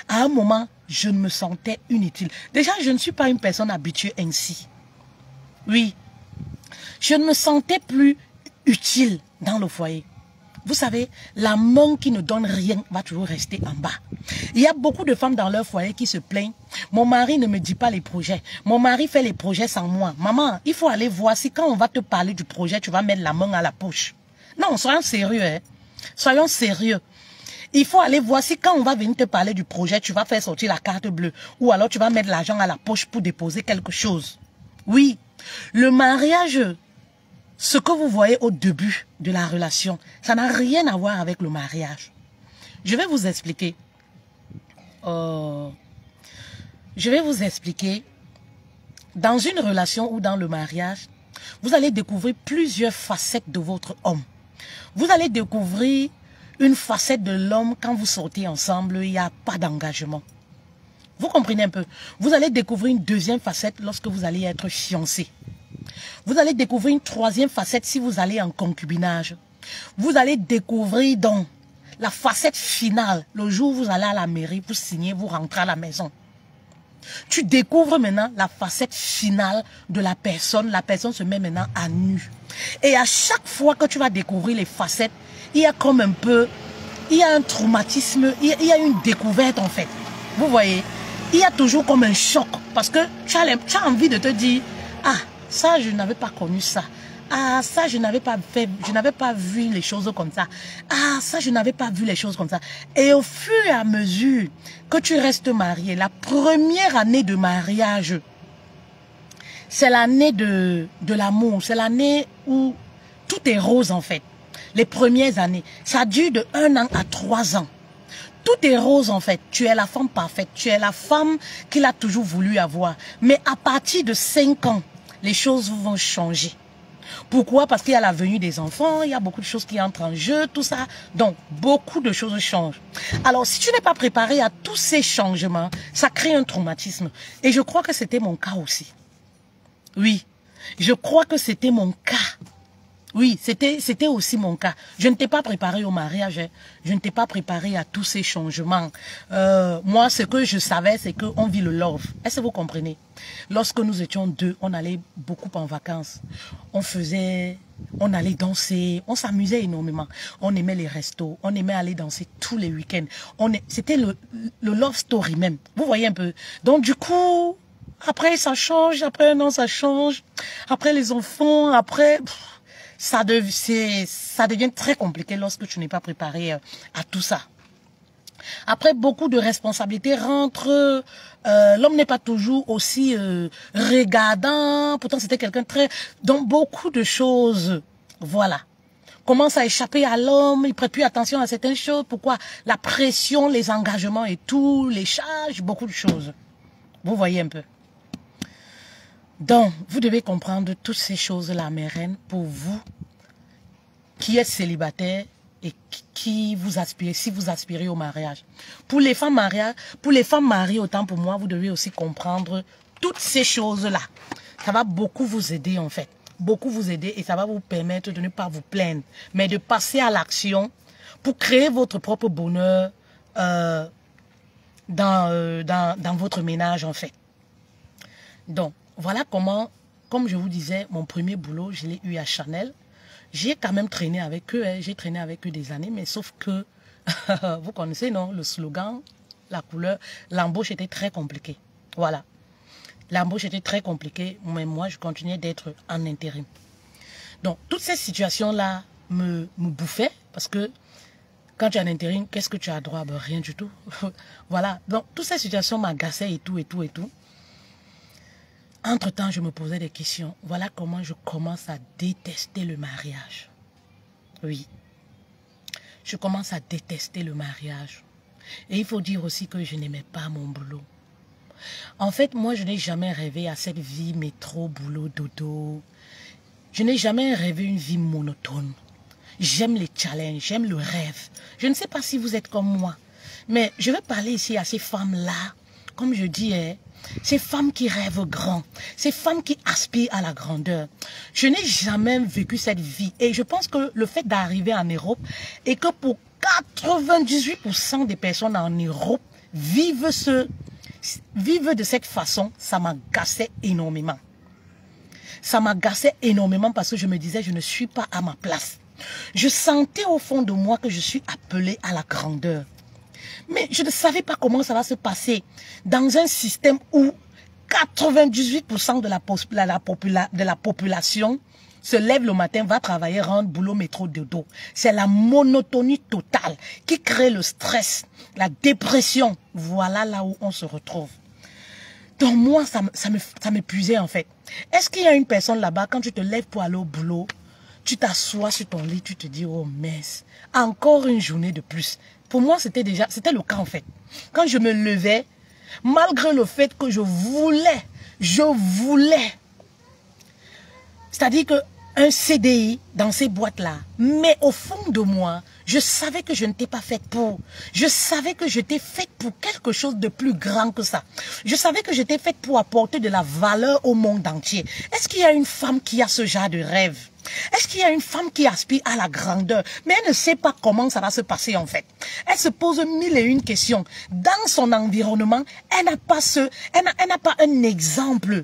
Speaker 2: À un moment, je me sentais inutile. Déjà, je ne suis pas une personne habituée ainsi. Oui. Je ne me sentais plus utile dans le foyer. Vous savez, la main qui ne donne rien va toujours rester en bas. Il y a beaucoup de femmes dans leur foyer qui se plaignent. Mon mari ne me dit pas les projets. Mon mari fait les projets sans moi. Maman, il faut aller voir si quand on va te parler du projet, tu vas mettre la main à la poche. Non, soyons sérieux. Hein? Soyons sérieux. Il faut aller voir si quand on va venir te parler du projet, tu vas faire sortir la carte bleue. Ou alors tu vas mettre l'argent à la poche pour déposer quelque chose. Oui, le mariage... Ce que vous voyez au début de la relation, ça n'a rien à voir avec le mariage. Je vais vous expliquer. Je vais vous expliquer. Dans une relation ou dans le mariage, vous allez découvrir plusieurs facettes de votre homme. Vous allez découvrir une facette de l'homme quand vous sortez ensemble, il n'y a pas d'engagement. Vous comprenez un peu? Vous allez découvrir une deuxième facette lorsque vous allez être fiancé. Vous allez découvrir une troisième facette si vous allez en concubinage. Vous allez découvrir donc la facette finale, le jour où vous allez à la mairie, vous signez, vous rentrez à la maison. Tu découvres maintenant la facette finale de la personne. La personne se met maintenant à nu. Et à chaque fois que tu vas découvrir les facettes, il y a comme un peu, il y a un traumatisme, il y a une découverte en fait. Vous voyez, il y a toujours comme un choc parce que tu as envie de te dire, ah, ça je n'avais pas connu ça. Ah, ça, je n'avais pas fait, je n'avais pas vu les choses comme ça. Ah, ça, je n'avais pas vu les choses comme ça. Et au fur et à mesure que tu restes marié, la première année de mariage, c'est l'année de l'amour. C'est l'année où tout est rose, en fait. Les premières années. Ça dure de 1 an à 3 ans. Tout est rose, en fait. Tu es la femme parfaite. Tu es la femme qu'il a toujours voulu avoir. Mais à partir de 5 ans, les choses vont changer. Pourquoi? Parce qu'il y a la venue des enfants, il y a beaucoup de choses qui entrent en jeu, tout ça. Donc, beaucoup de choses changent. Alors, si tu n'es pas préparé à tous ces changements, ça crée un traumatisme. Et je crois que c'était mon cas aussi. Oui, je crois que c'était mon cas. Oui, c'était aussi mon cas. Je ne t'ai pas préparé au mariage. Hein. Je ne t'ai pas préparé à tous ces changements. Moi, ce que je savais, c'est qu'on vit le love. Est-ce que vous comprenez? Lorsque nous étions 2, on allait beaucoup en vacances. On allait danser, on s'amusait énormément. On aimait les restos, on aimait aller danser tous les week-ends. C'était le love story même. Vous voyez un peu? Donc du coup, après ça change, après 1 an ça change. Après les enfants, après... Ça devient très compliqué lorsque tu n'es pas préparé à tout ça. Après, beaucoup de responsabilités rentrent. L'homme n'est pas toujours aussi regardant. Pourtant, c'était quelqu'un très... Donc, beaucoup de choses, voilà, commencent à échapper à l'homme. Il ne prête plus attention à certaines choses. Pourquoi? La pression, les engagements et tout, les charges, beaucoup de choses. Vous voyez un peu. Donc, vous devez comprendre toutes ces choses-là, mes reines, pour vous qui êtes célibataire et qui vous aspirez, si vous aspirez au mariage. Pour les femmes mariées, autant pour moi, vous devez aussi comprendre toutes ces choses-là. Ça va beaucoup vous aider en fait. Beaucoup vous aider et ça va vous permettre de ne pas vous plaindre, mais de passer à l'action pour créer votre propre bonheur dans votre ménage en fait. Donc, voilà comment, comme je vous disais, mon premier boulot, je l'ai eu à Chanel. J'ai quand même traîné avec eux, hein. J'ai traîné avec eux des années, mais sauf que, vous connaissez, non, le slogan, la couleur, l'embauche était très compliquée. Voilà. L'embauche était très compliquée, mais moi, je continuais d'être en intérim. Donc, toutes ces situations-là me bouffaient, parce que quand tu es en intérim, qu'est-ce que tu as droit? Ben, rien du tout. Voilà. Donc, toutes ces situations m'agaçaient et tout, et tout, et tout. Entre-temps, je me posais des questions. Voilà comment je commence à détester le mariage. Oui. Je commence à détester le mariage. Et il faut dire aussi que je n'aimais pas mon boulot. En fait, moi, je n'ai jamais rêvé à cette vie métro, boulot, dodo. Je n'ai jamais rêvé une vie monotone. J'aime les challenges, j'aime le rêve. Je ne sais pas si vous êtes comme moi. Mais je vais parler ici à ces femmes-là. Comme je dis, ces femmes qui rêvent grand, ces femmes qui aspirent à la grandeur. Je n'ai jamais vécu cette vie et je pense que le fait d'arriver en Europe et que pour 98% des personnes en Europe vivent de cette façon, ça m'agaçait énormément. Ça m'agaçait énormément parce que je me disais, je ne suis pas à ma place. Je sentais au fond de moi que je suis appelée à la grandeur. Mais je ne savais pas comment ça va se passer dans un système où 98% de la population se lève le matin, va travailler, rentre, boulot, métro, dodo. C'est la monotonie totale qui crée le stress, la dépression. Voilà là où on se retrouve. Donc moi, ça m'épuisait en fait. Est-ce qu'il y a une personne là-bas, quand tu te lèves pour aller au boulot, tu t'assois sur ton lit, tu te dis, oh mince, encore une journée de plus. Pour moi, c'était le cas en fait. Quand je me levais, malgré le fait que je voulais, c'est-à-dire qu'un CDI dans ces boîtes-là, mais au fond de moi, je savais que je n'étais pas faite pour. Je savais que j'étais faite pour quelque chose de plus grand que ça. Je savais que j'étais faite pour apporter de la valeur au monde entier. Est-ce qu'il y a une femme qui a ce genre de rêve? Est-ce qu'il y a une femme qui aspire à la grandeur, mais elle ne sait pas comment ça va se passer en fait? Elle se pose mille et une questions. Dans son environnement, elle n'a pas un exemple.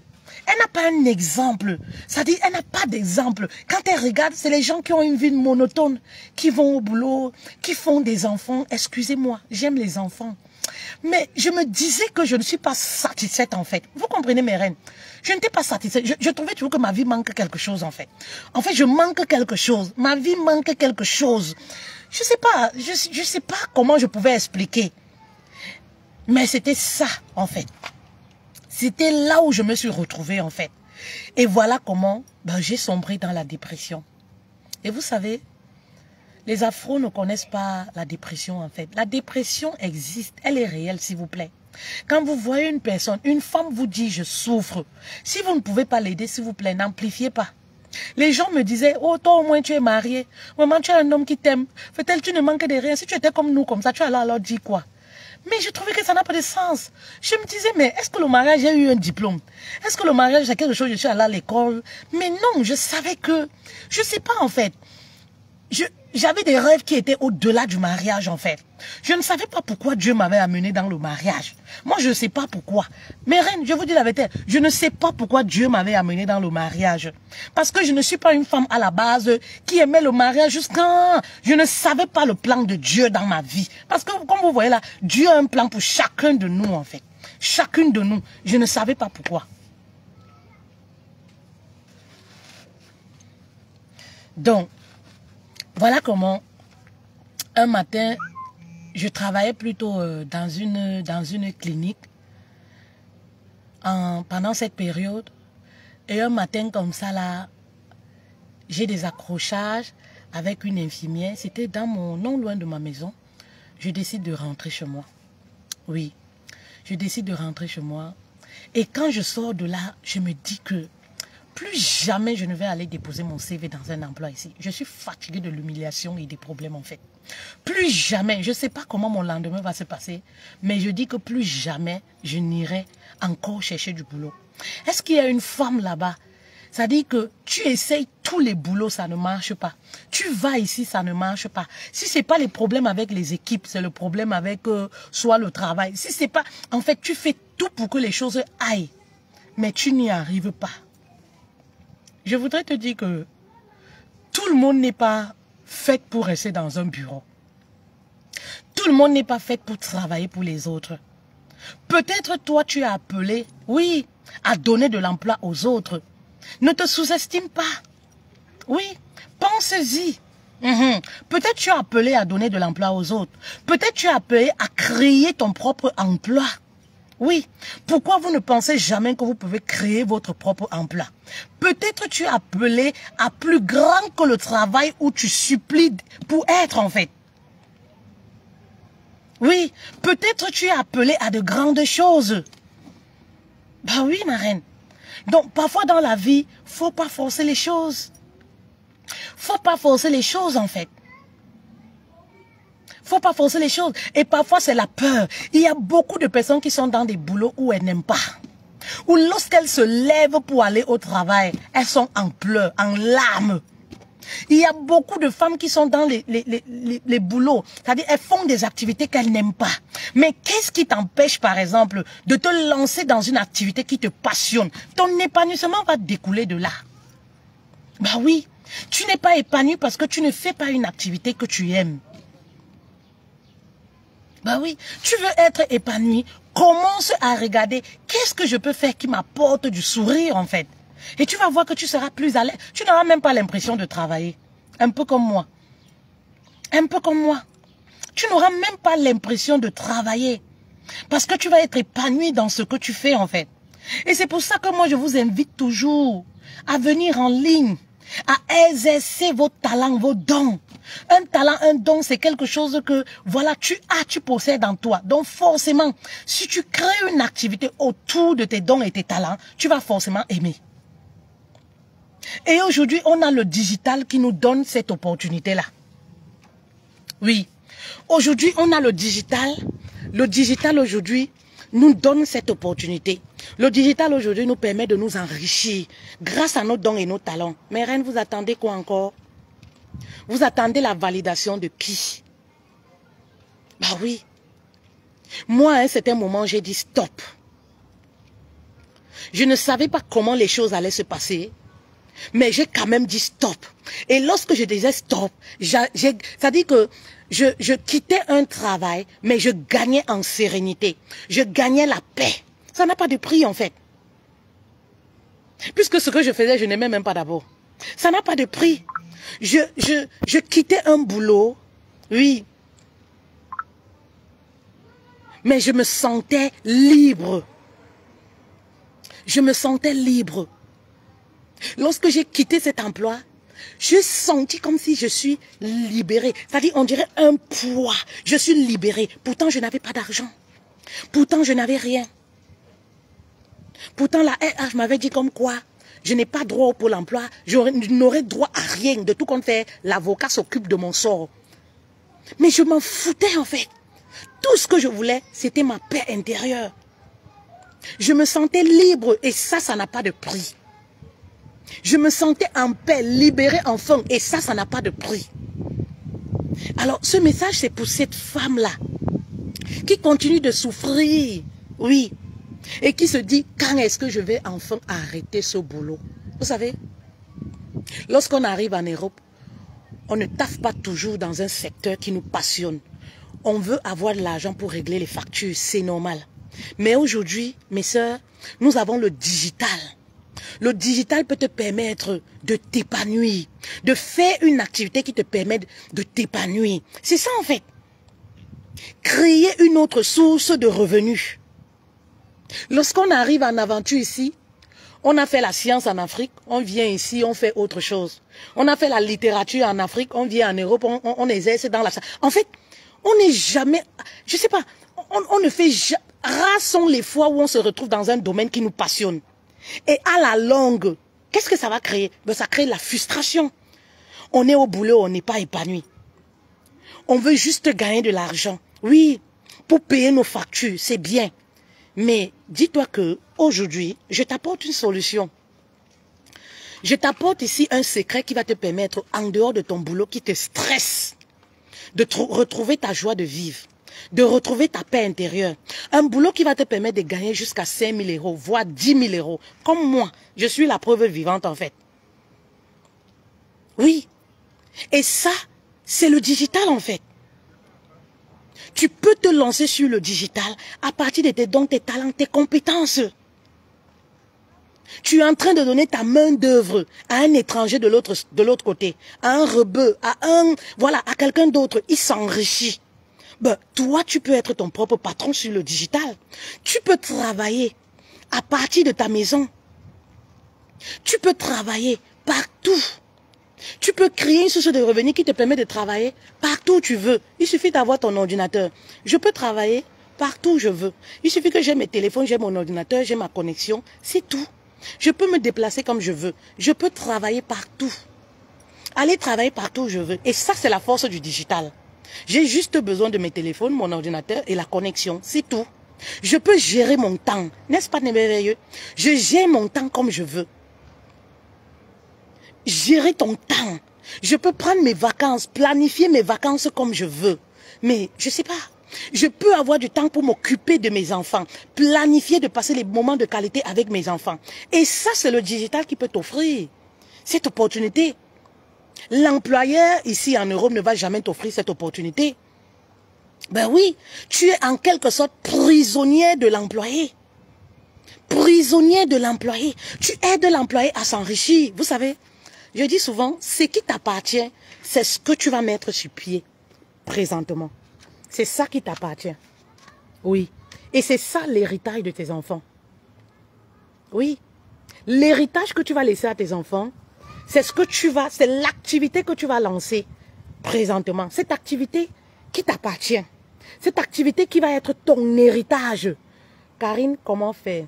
Speaker 2: Elle n'a pas un exemple. C'est-à-dire, elle n'a pas d'exemple. Quand elle regarde, c'est les gens qui ont une vie monotone, qui vont au boulot, qui font des enfants. Excusez-moi, j'aime les enfants. Mais je me disais que je ne suis pas satisfaite en fait. Vous comprenez mes reines? Je n'étais pas satisfaite. Je trouvais toujours que ma vie manque quelque chose en fait. En fait, je manque quelque chose. Ma vie manque quelque chose. Je sais pas. Je sais pas comment je pouvais expliquer. Mais c'était ça en fait. C'était là où je me suis retrouvée en fait. Et voilà comment j'ai sombré dans la dépression. Et vous savez, les Afros ne connaissent pas la dépression en fait. La dépression existe, elle est réelle s'il vous plaît. Quand vous voyez une personne, une femme vous dit je souffre. Si vous ne pouvez pas l'aider s'il vous plaît, n'amplifiez pas. Les gens me disaient, oh toi au moins tu es marié, maman tu as un homme qui t'aime, fait-elle tu ne manques de rien, si tu étais comme nous comme ça, tu allais alors dire quoi? Mais je trouvais que ça n'a pas de sens. Je me disais, mais est-ce que le mariage a eu un diplôme? Est-ce que le mariage c'est quelque chose, je suis allée à l'école? Mais non, je savais que, je sais pas en fait. J'avais des rêves qui étaient au-delà du mariage en fait. Je ne savais pas pourquoi Dieu m'avait amené dans le mariage. Moi je ne sais pas pourquoi. Mais reine, je vous dis la vérité, je ne sais pas pourquoi Dieu m'avait amené dans le mariage. Parce que je ne suis pas une femme à la base qui aimait le mariage jusqu'à... Je ne savais pas le plan de Dieu dans ma vie. Parce que comme vous voyez là, Dieu a un plan pour chacun de nous en fait. Chacune de nous. Je ne savais pas pourquoi. Donc, voilà comment, un matin, je travaillais plutôt dans une clinique pendant cette période. Et un matin comme ça, là, j'ai des accrochages avec une infirmière. C'était non loin de ma maison. Je décide de rentrer chez moi. Oui, je décide de rentrer chez moi. Et quand je sors de là, je me dis que plus jamais je ne vais aller déposer mon CV dans un emploi ici. Je suis fatiguée de l'humiliation et des problèmes en fait. Plus jamais, je ne sais pas comment mon lendemain va se passer, mais je dis que plus jamais je n'irai encore chercher du boulot. Est-ce qu'il y a une femme là-bas? Ça dit que tu essayes tous les boulots, ça ne marche pas. Tu vas ici, ça ne marche pas. Si ce n'est pas les problèmes avec les équipes, c'est le problème avec soit le travail. Si c'est pas, en fait, tu fais tout pour que les choses aillent, mais tu n'y arrives pas. Je voudrais te dire que tout le monde n'est pas fait pour rester dans un bureau. Tout le monde n'est pas fait pour travailler pour les autres. Peut-être toi tu es appelé, oui, à donner de l'emploi aux autres. Ne te sous-estime pas. Oui, pense-y. Peut-être tu es appelé à donner de l'emploi aux autres. Peut-être tu es appelé à créer ton propre emploi. Oui, pourquoi vous ne pensez jamais que vous pouvez créer votre propre emploi? Peut-être tu es appelé à plus grand que le travail où tu supplies pour être en fait. Oui, peut-être tu es appelé à de grandes choses. Bah oui, ma reine. Donc parfois dans la vie, faut pas forcer les choses. Faut pas forcer les choses en fait. Faut pas forcer les choses. Et parfois, c'est la peur. Il y a beaucoup de personnes qui sont dans des boulots où elles n'aiment pas. Ou lorsqu'elles se lèvent pour aller au travail, elles sont en pleurs, en larmes. Il y a beaucoup de femmes qui sont dans les boulots. C'est-à-dire, elles font des activités qu'elles n'aiment pas. Mais qu'est-ce qui t'empêche, par exemple, de te lancer dans une activité qui te passionne? Ton épanouissement va découler de là. Bah oui, tu n'es pas épanoui parce que tu ne fais pas une activité que tu aimes. Bah oui, tu veux être épanoui, commence à regarder qu'est-ce que je peux faire qui m'apporte du sourire en fait. Et tu vas voir que tu seras plus à l'aise. Tu n'auras même pas l'impression de travailler. Un peu comme moi. Un peu comme moi. Tu n'auras même pas l'impression de travailler. Parce que tu vas être épanoui dans ce que tu fais en fait. Et c'est pour ça que moi je vous invite toujours à venir en ligne, à exercer vos talents, vos dons. Un talent, un don, c'est quelque chose que, voilà, tu possèdes en toi. Donc forcément, si tu crées une activité autour de tes dons et tes talents, tu vas forcément aimer. Et aujourd'hui, on a le digital qui nous donne cette opportunité-là. Oui, aujourd'hui, on a le digital. Le digital aujourd'hui, nous donne cette opportunité. Le digital aujourd'hui nous permet de nous enrichir grâce à nos dons et nos talents. Mais reine, vous attendez quoi encore? Vous attendez la validation de qui? Bah oui. Moi, à un certain moment, j'ai dit stop. Je ne savais pas comment les choses allaient se passer, mais j'ai quand même dit stop. Et lorsque je disais stop, ça dit que je quittais un travail, mais je gagnais en sérénité. Je gagnais la paix. Ça n'a pas de prix en fait. Puisque ce que je faisais, je n'aimais même pas d'abord. Ça n'a pas de prix. Je quittais un boulot, oui. Mais je me sentais libre. Je me sentais libre. Lorsque j'ai quitté cet emploi, j'ai senti comme si je suis libérée. C'est-à-dire, on dirait un poids. Je suis libérée. Pourtant, je n'avais pas d'argent. Pourtant, je n'avais rien. Pourtant, la RH m'avait dit comme quoi je n'ai pas droit au Pôle emploi. Je n'aurais droit à rien. De tout compte fait, l'avocat s'occupe de mon sort. Mais je m'en foutais en fait. Tout ce que je voulais, c'était ma paix intérieure. Je me sentais libre et ça n'a pas de prix. Je me sentais en paix, libérée enfin et ça n'a pas de prix. Alors, ce message, c'est pour cette femme-là qui continue de souffrir, oui, et qui se dit, quand est-ce que je vais enfin arrêter ce boulot? Vous savez, lorsqu'on arrive en Europe, on ne taffe pas toujours dans un secteur qui nous passionne. On veut avoir de l'argent pour régler les factures, c'est normal. Mais aujourd'hui, mes sœurs, nous avons le digital. Le digital peut te permettre de t'épanouir, de faire une activité qui te permet de t'épanouir. C'est ça en fait. Créer une autre source de revenus. Lorsqu'on arrive en aventure ici, on a fait la science en Afrique, on vient ici, on fait autre chose. On a fait la littérature en Afrique, on vient en Europe, on exerce dans la... En fait, on n'est jamais... Je sais pas, on ne fait jamais... Rares sont les fois où on se retrouve dans un domaine qui nous passionne. Et à la longue, qu'est-ce que ça va créer? Ben, ça crée la frustration. On est au boulot, on n'est pas épanoui. On veut juste gagner de l'argent. Oui, pour payer nos factures, c'est bien. Mais dis-toi que aujourd'hui, je t'apporte une solution. Je t'apporte ici un secret qui va te permettre, en dehors de ton boulot qui te stresse, de retrouver ta joie de vivre, de retrouver ta paix intérieure. Un boulot qui va te permettre de gagner jusqu'à 5 000 euros, voire 10 000 euros. Comme moi, je suis la preuve vivante en fait. Oui. Et ça, c'est le digital en fait. Tu peux te lancer sur le digital à partir de tes dons, tes talents, tes compétences. Tu es en train de donner ta main d'œuvre à un étranger de l'autre côté, à un rebeu, à quelqu'un d'autre. Il s'enrichit. Ben, toi, tu peux être ton propre patron sur le digital. Tu peux travailler à partir de ta maison. Tu peux travailler partout. Tu peux créer une source de revenus qui te permet de travailler partout où tu veux. Il suffit d'avoir ton ordinateur. Je peux travailler partout où je veux. Il suffit que j'ai mes téléphones, j'ai mon ordinateur, j'ai ma connexion. C'est tout. Je peux me déplacer comme je veux. Je peux travailler partout. Aller travailler partout où je veux. Et ça, c'est la force du digital. J'ai juste besoin de mes téléphones, mon ordinateur et la connexion. C'est tout. Je peux gérer mon temps. N'est-ce pas merveilleux? Je gère mon temps comme je veux. Gérer ton temps. Je peux prendre mes vacances, planifier mes vacances comme je veux. Mais je sais pas. Je peux avoir du temps pour m'occuper de mes enfants. Planifier de passer les moments de qualité avec mes enfants. Et ça, c'est le digital qui peut t'offrir cette opportunité. L'employeur ici en Europe ne va jamais t'offrir cette opportunité. Ben oui, tu es en quelque sorte prisonnier de l'employé. Prisonnier de l'employé. Tu aides l'employé à s'enrichir. Vous savez, je dis souvent, ce qui t'appartient, c'est ce que tu vas mettre sur pied présentement. C'est ça qui t'appartient. Oui. Et c'est ça l'héritage de tes enfants. Oui. L'héritage que tu vas laisser à tes enfants, c'est ce que tu vas, c'est l'activité que tu vas lancer présentement. Cette activité qui t'appartient. Cette activité qui va être ton héritage. Karine, comment faire?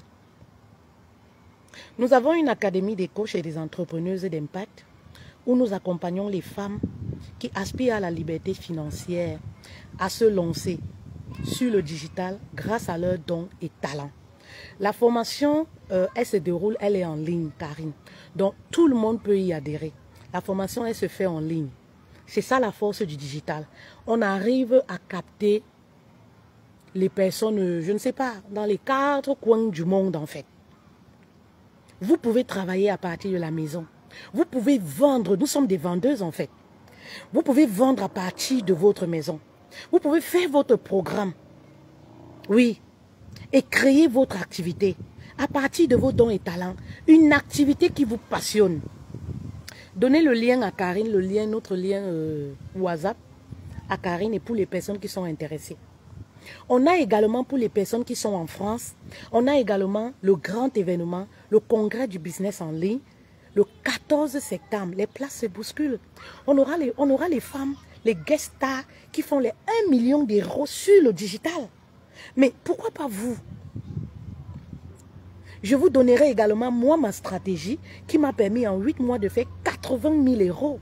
Speaker 2: Nous avons une académie des coachs et des entrepreneuses d'impact où nous accompagnons les femmes qui aspirent à la liberté financière, à se lancer.
Speaker 1: sur le digital grâce à leurs dons et talents. La formation, elle se déroule, elle est en ligne, Karine. Donc, tout le monde peut y adhérer. La formation, elle se fait en ligne. C'est ça la force du digital. On arrive à capter les personnes, je ne sais pas, dans les 4 coins du monde, en fait. Vous pouvez travailler à partir de la maison. Vous pouvez vendre, nous sommes des vendeuses, en fait. Vous pouvez vendre à partir de votre maison. Vous pouvez faire votre programme. Oui. Et créer votre activité à partir de vos dons et talents. Une activité qui vous passionne. Donnez le lien à Karine, notre lien WhatsApp à Karine et pour les personnes qui sont intéressées. On a également pour les personnes qui sont en France, on a également le grand événement, le congrès du business en ligne, le 14 septembre. Les places se bousculent. On aura les femmes, les guest stars qui font les 1 million d'euros sur le digital. Mais pourquoi pas vous? Je vous donnerai également, moi, ma stratégie qui m'a permis en 8 mois de faire 80 000 euros.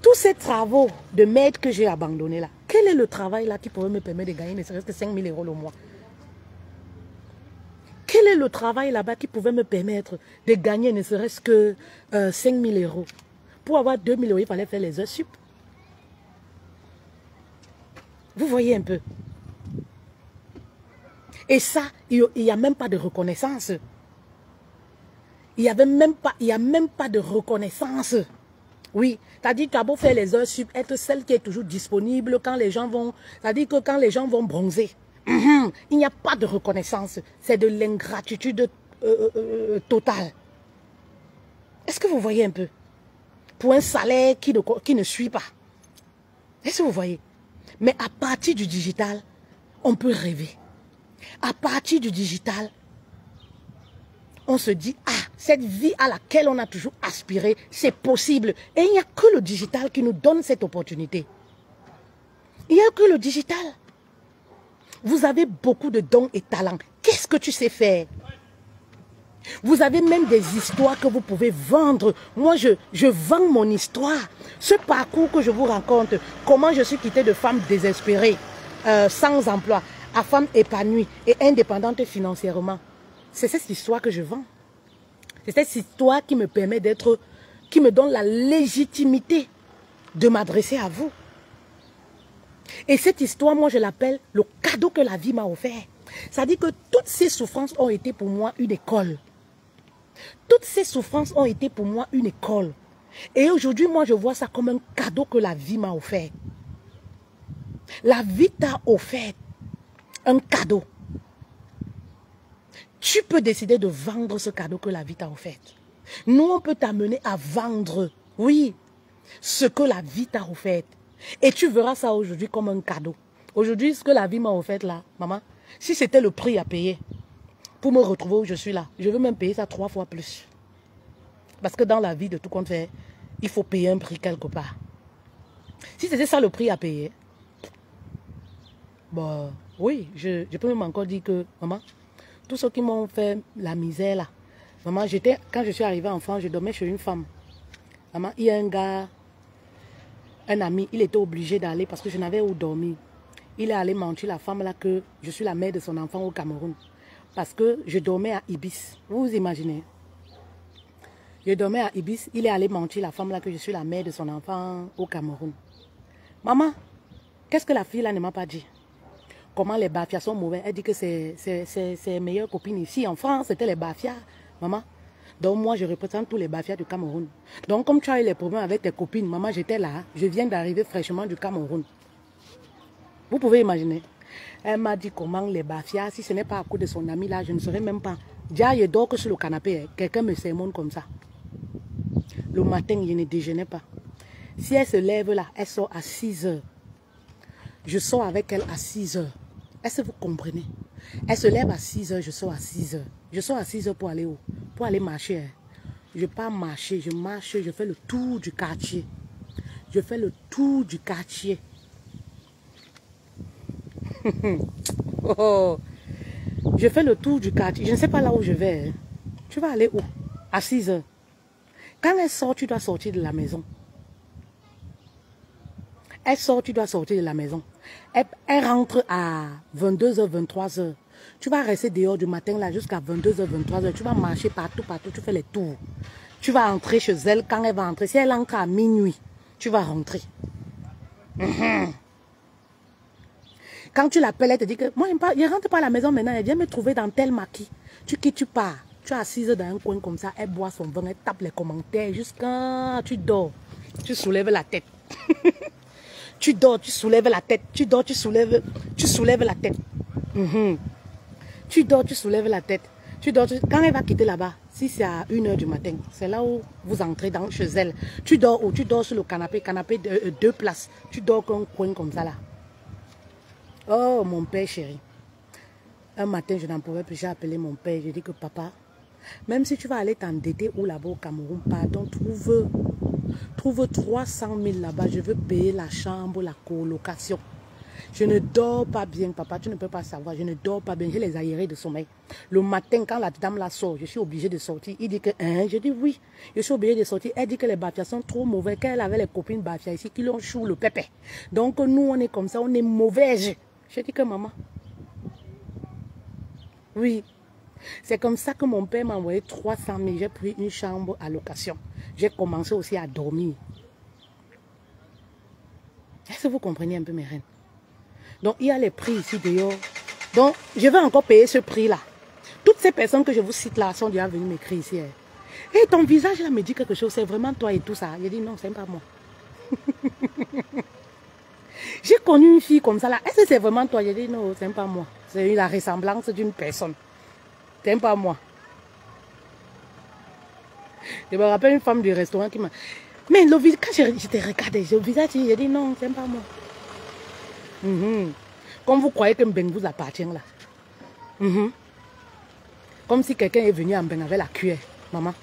Speaker 1: Tous ces travaux de maître que j'ai abandonnés là, quel est le travail là qui pourrait me permettre de gagner ne serait-ce que 5 000 euros le mois? Quel est le travail là-bas qui pouvait me permettre de gagner ne serait-ce que 5 000 euros? Pour avoir 2 000 euros, il fallait faire les heures sup. Vous voyez un peu. Et ça, il n'y a même pas de reconnaissance. Il n'y a même pas de reconnaissance. Oui, c'est-à-dire que tu as beau faire les heures sup, être celle qui est toujours disponible quand les gens vont... C'est-à-dire que quand les gens vont bronzer, il n'y a pas de reconnaissance. C'est de l'ingratitude totale. Est-ce que vous voyez un peu? Pour un salaire qui ne suit pas. Est-ce que vous voyez? Mais à partir du digital, on peut rêver. À partir du digital, on se dit, ah, cette vie à laquelle on a toujours aspiré, c'est possible. Et il n'y a que le digital qui nous donne cette opportunité. Il n'y a que le digital. Vous avez beaucoup de dons et talents. Qu'est-ce que tu sais faire? Vous avez même des histoires que vous pouvez vendre. Moi, je vends mon histoire. Ce parcours que je vous raconte, comment je suis quittée de femme désespérée, sans emploi, à femme épanouie et indépendante financièrement. C'est cette histoire que je vends. C'est cette histoire qui me permet d'être, qui me donne la légitimité de m'adresser à vous. Et cette histoire, moi, je l'appelle le cadeau que la vie m'a offert. Ça dit que toutes ces souffrances ont été pour moi une école. Toutes ces souffrances ont été pour moi une école. Et aujourd'hui, moi, je vois ça comme un cadeau que la vie m'a offert. La vie t'a offert un cadeau. Tu peux décider de vendre ce cadeau que la vie t'a offert. Nous, on peut t'amener à vendre, oui, ce que la vie t'a offert. Et tu verras ça aujourd'hui comme un cadeau. Aujourd'hui, ce que la vie m'a offert là, maman, si c'était le prix à payer pour me retrouver où je suis là, je veux même payer ça 3 fois plus. Parce que dans la vie, de tout compte fait, il faut payer un prix quelque part. Si c'était ça le prix à payer, bon, oui, je peux même encore dire que, maman, tous ceux qui m'ont fait la misère là, maman, quand je suis arrivée en France, je dormais chez une femme. Maman, il y a un gars, un ami, il était obligé d'aller parce que je n'avais où dormir. Il est allé mentir la femme là que je suis la mère de son enfant au Cameroun. Parce que je dormais à Ibis. Vous vous imaginez? Je dormais à Ibis. Il est allé mentir la femme là que je suis la mère de son enfant au Cameroun. Maman, qu'est-ce que la fille là ne m'a pas dit? Comment les bafias sont mauvais? Elle dit que c'est ses meilleures copines ici. En France, c'était les bafias. Maman. Donc moi, je représente tous les bafias du Cameroun. Donc comme tu as eu les problèmes avec tes copines, maman, j'étais là. Je viens d'arriver fraîchement du Cameroun. Vous pouvez imaginer. Elle m'a dit comment les bafias, si ce n'est pas à cause de son ami là, je ne saurais même pas. Déjà, je dors que sur le canapé. Quelqu'un me sermonne comme ça. Le matin, je ne déjeunais pas. Si elle se lève là, elle sort à 6 heures. Je sors avec elle à 6 heures. Est-ce que vous comprenez? Elle se lève à 6 heures, je sors à 6 heures. Je sors à 6 heures pour aller où? Pour aller marcher. Je pars marcher, je marche, je fais le tour du quartier. Je fais le tour du quartier. Oh. Je fais le tour du quartier. Je ne sais pas là où je vais. Tu vas aller où? À 6 heures. Quand elle sort, tu dois sortir de la maison. Elle sort, tu dois sortir de la maison. Elle rentre à 22h, 23h. Tu vas rester dehors du matin là jusqu'à 22h, 23h. Tu vas marcher partout, partout, tu fais les tours. Tu vas entrer chez elle quand elle va entrer. Si elle entre à minuit, tu vas rentrer. Quand tu l'appelles, elle te dit que moi, je ne rentre pas à la maison maintenant, elle vient me trouver dans tel maquis. Tu quittes, tu pars. Tu es assise dans un coin comme ça, elle boit son vin, elle tape les commentaires jusqu'à tu dors. Tu soulèves la tête. Tu dors, tu soulèves la tête. Tu dors, tu soulèves la tête. Tu dors, tu soulèves la tête. Quand elle va quitter là-bas, si c'est à 1h du matin, c'est là où vous entrez chez elle. Tu dors où? Tu dors sur le canapé de 2 places. Tu dors comme un coin comme ça là. Oh, mon père chéri. Un matin, je n'en pouvais plus, j'ai appelé mon père. J'ai dit que papa, même si tu vas aller t'endetter ou là-bas au Cameroun, pardon, trouve 300 000 là-bas. Je veux payer la chambre, la colocation. Je ne dors pas bien, papa, tu ne peux pas savoir. Je ne dors pas bien, j'ai les aérés de sommeil. Le matin, quand la dame la sort, je suis obligée de sortir. Il dit que, hein? Je dis oui, je suis obligée de sortir. Elle dit que les bafias sont trop mauvais, qu'elle avait les copines bafias ici qui l'ont chou le pépé. Donc nous, on est comme ça, on est mauvais. Je dis que maman, oui. C'est comme ça que mon père m'a envoyé 300 000. J'ai pris une chambre à location. J'ai commencé aussi à dormir. Est-ce que vous comprenez un peu mes reines? Donc, il y a les prix ici dehors. Donc, je vais encore payer ce prix-là. Toutes ces personnes que je vous cite là sont déjà venues m'écrire ici. Et ton visage là me dit quelque chose. C'est vraiment toi et tout ça. J'ai dit non, c'est pas moi. J'ai connu une fille comme ça là. Est-ce que c'est vraiment toi? J'ai dit non, c'est pas moi. C'est la ressemblance d'une personne. C'est pas moi. Je me rappelle une femme du restaurant qui m'a... Mais le visage, quand je te regardais, le visage, j'ai dit non, c'est pas moi. Comme vous croyez que Mbeng vous appartient là. Comme si quelqu'un est venu à Mbeng avec la cuillère, maman.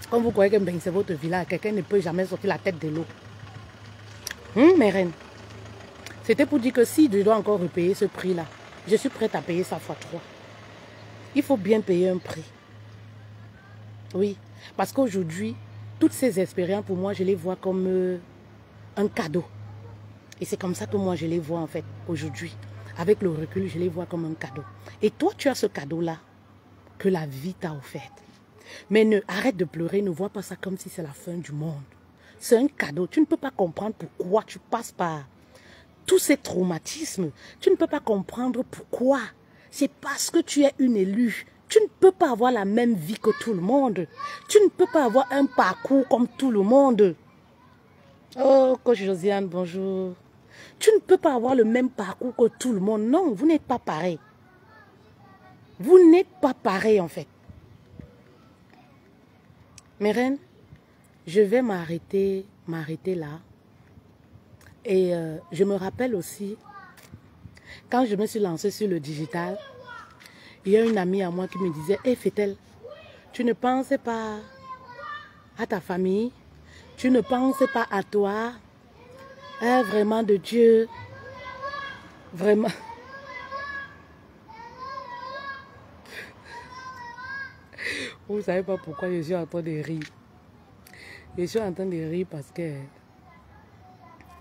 Speaker 1: Comme vous croyez que Mbeng c'est votre village, quelqu'un ne peut jamais sortir la tête de l'eau. Mes reines, c'était pour dire que si je dois encore repayer ce prix-là, je suis prête à payer ça fois 3. Il faut bien payer un prix. Oui, parce qu'aujourd'hui, toutes ces expériences, pour moi, je les vois comme un cadeau. Et c'est comme ça que moi, je les vois en fait, aujourd'hui. Avec le recul, je les vois comme un cadeau. Et toi, tu as ce cadeau-là que la vie t'a offert. Mais arrête de pleurer, ne vois pas ça comme si c'est la fin du monde. C'est un cadeau. Tu ne peux pas comprendre pourquoi tu passes par tous ces traumatismes. Tu ne peux pas comprendre pourquoi. C'est parce que tu es une élue. Tu ne peux pas avoir la même vie que tout le monde. Tu ne peux pas avoir un parcours comme tout le monde. Oh, coach Josiane, bonjour. Tu ne peux pas avoir le même parcours que tout le monde. Non, vous n'êtes pas pareil. Vous n'êtes pas pareil en fait. Mes reines, je vais m'arrêter là. Et je me rappelle aussi, quand je me suis lancée sur le digital, il y a une amie à moi qui me disait, hé Fétel, tu ne penses pas à ta famille, tu ne penses pas à toi, hein, vraiment de Dieu, vraiment. Vous ne savez pas pourquoi je suis en train de rire. Je suis en train de rire parce que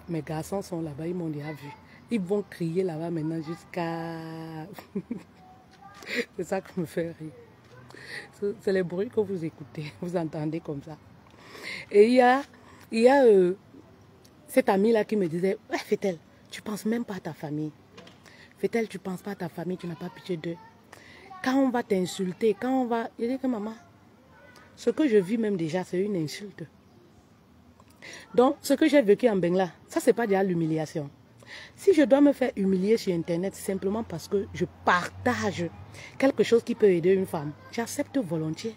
Speaker 1: mes garçons sont là-bas, ils m'ont déjà vu. Ils vont crier là-bas maintenant jusqu'à... C'est ça qui me fait rire. C'est les bruits que vous écoutez, vous entendez comme ça. Et il y a cette amie-là qui me disait, ouais, Fétel, tu ne penses même pas à ta famille. Fétel, tu ne penses pas à ta famille, tu n'as pas pitié d'eux. Quand on va t'insulter, quand on va... Je dis que maman, ce que je vis même déjà, c'est une insulte. Donc, ce que j'ai vécu en Bengla, ça, c'est pas déjà l'humiliation. Si je dois me faire humilier sur Internet, c'est simplement parce que je partage quelque chose qui peut aider une femme. J'accepte volontiers.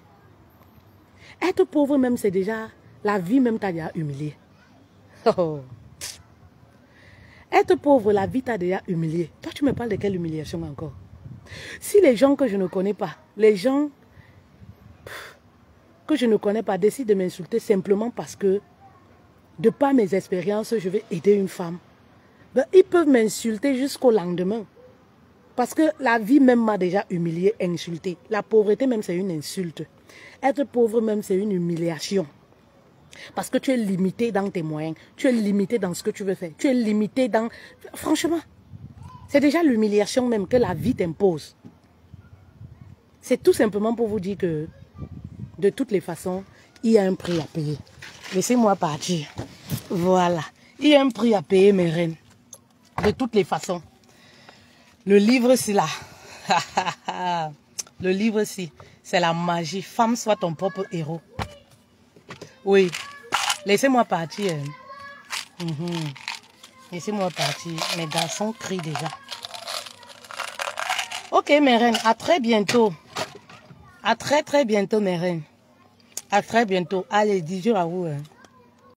Speaker 1: Être pauvre même, c'est déjà... La vie même t'a déjà humilié. Oh. Être pauvre, la vie t'a déjà humilié. Toi, tu me parles de quelle humiliation encore? Si les gens que je ne connais pas, les gens que je ne connais pas décident de m'insulter simplement parce que, de par mes expériences, je vais aider une femme, ben, ils peuvent m'insulter jusqu'au lendemain. Parce que la vie même m'a déjà humilié, insulté. La pauvreté même, c'est une insulte. Être pauvre même, c'est une humiliation. Parce que tu es limité dans tes moyens. Tu es limité dans ce que tu veux faire. Tu es limité dans... Franchement, c'est déjà l'humiliation même que la vie t'impose. C'est tout simplement pour vous dire que, de toutes les façons, il y a un prix à payer. Laissez-moi partir. Voilà. Il y a un prix à payer, mes reines. De toutes les façons. Le livre-ci, là. Le livre-ci, c'est la magie. Femme, sois ton propre héros. Oui. Laissez-moi partir. Laissez-moi partir. Mes garçons crient déjà. Ok, mes reines. À très bientôt. À très bientôt, mes reines. À très bientôt. Allez, 10 jours à vous.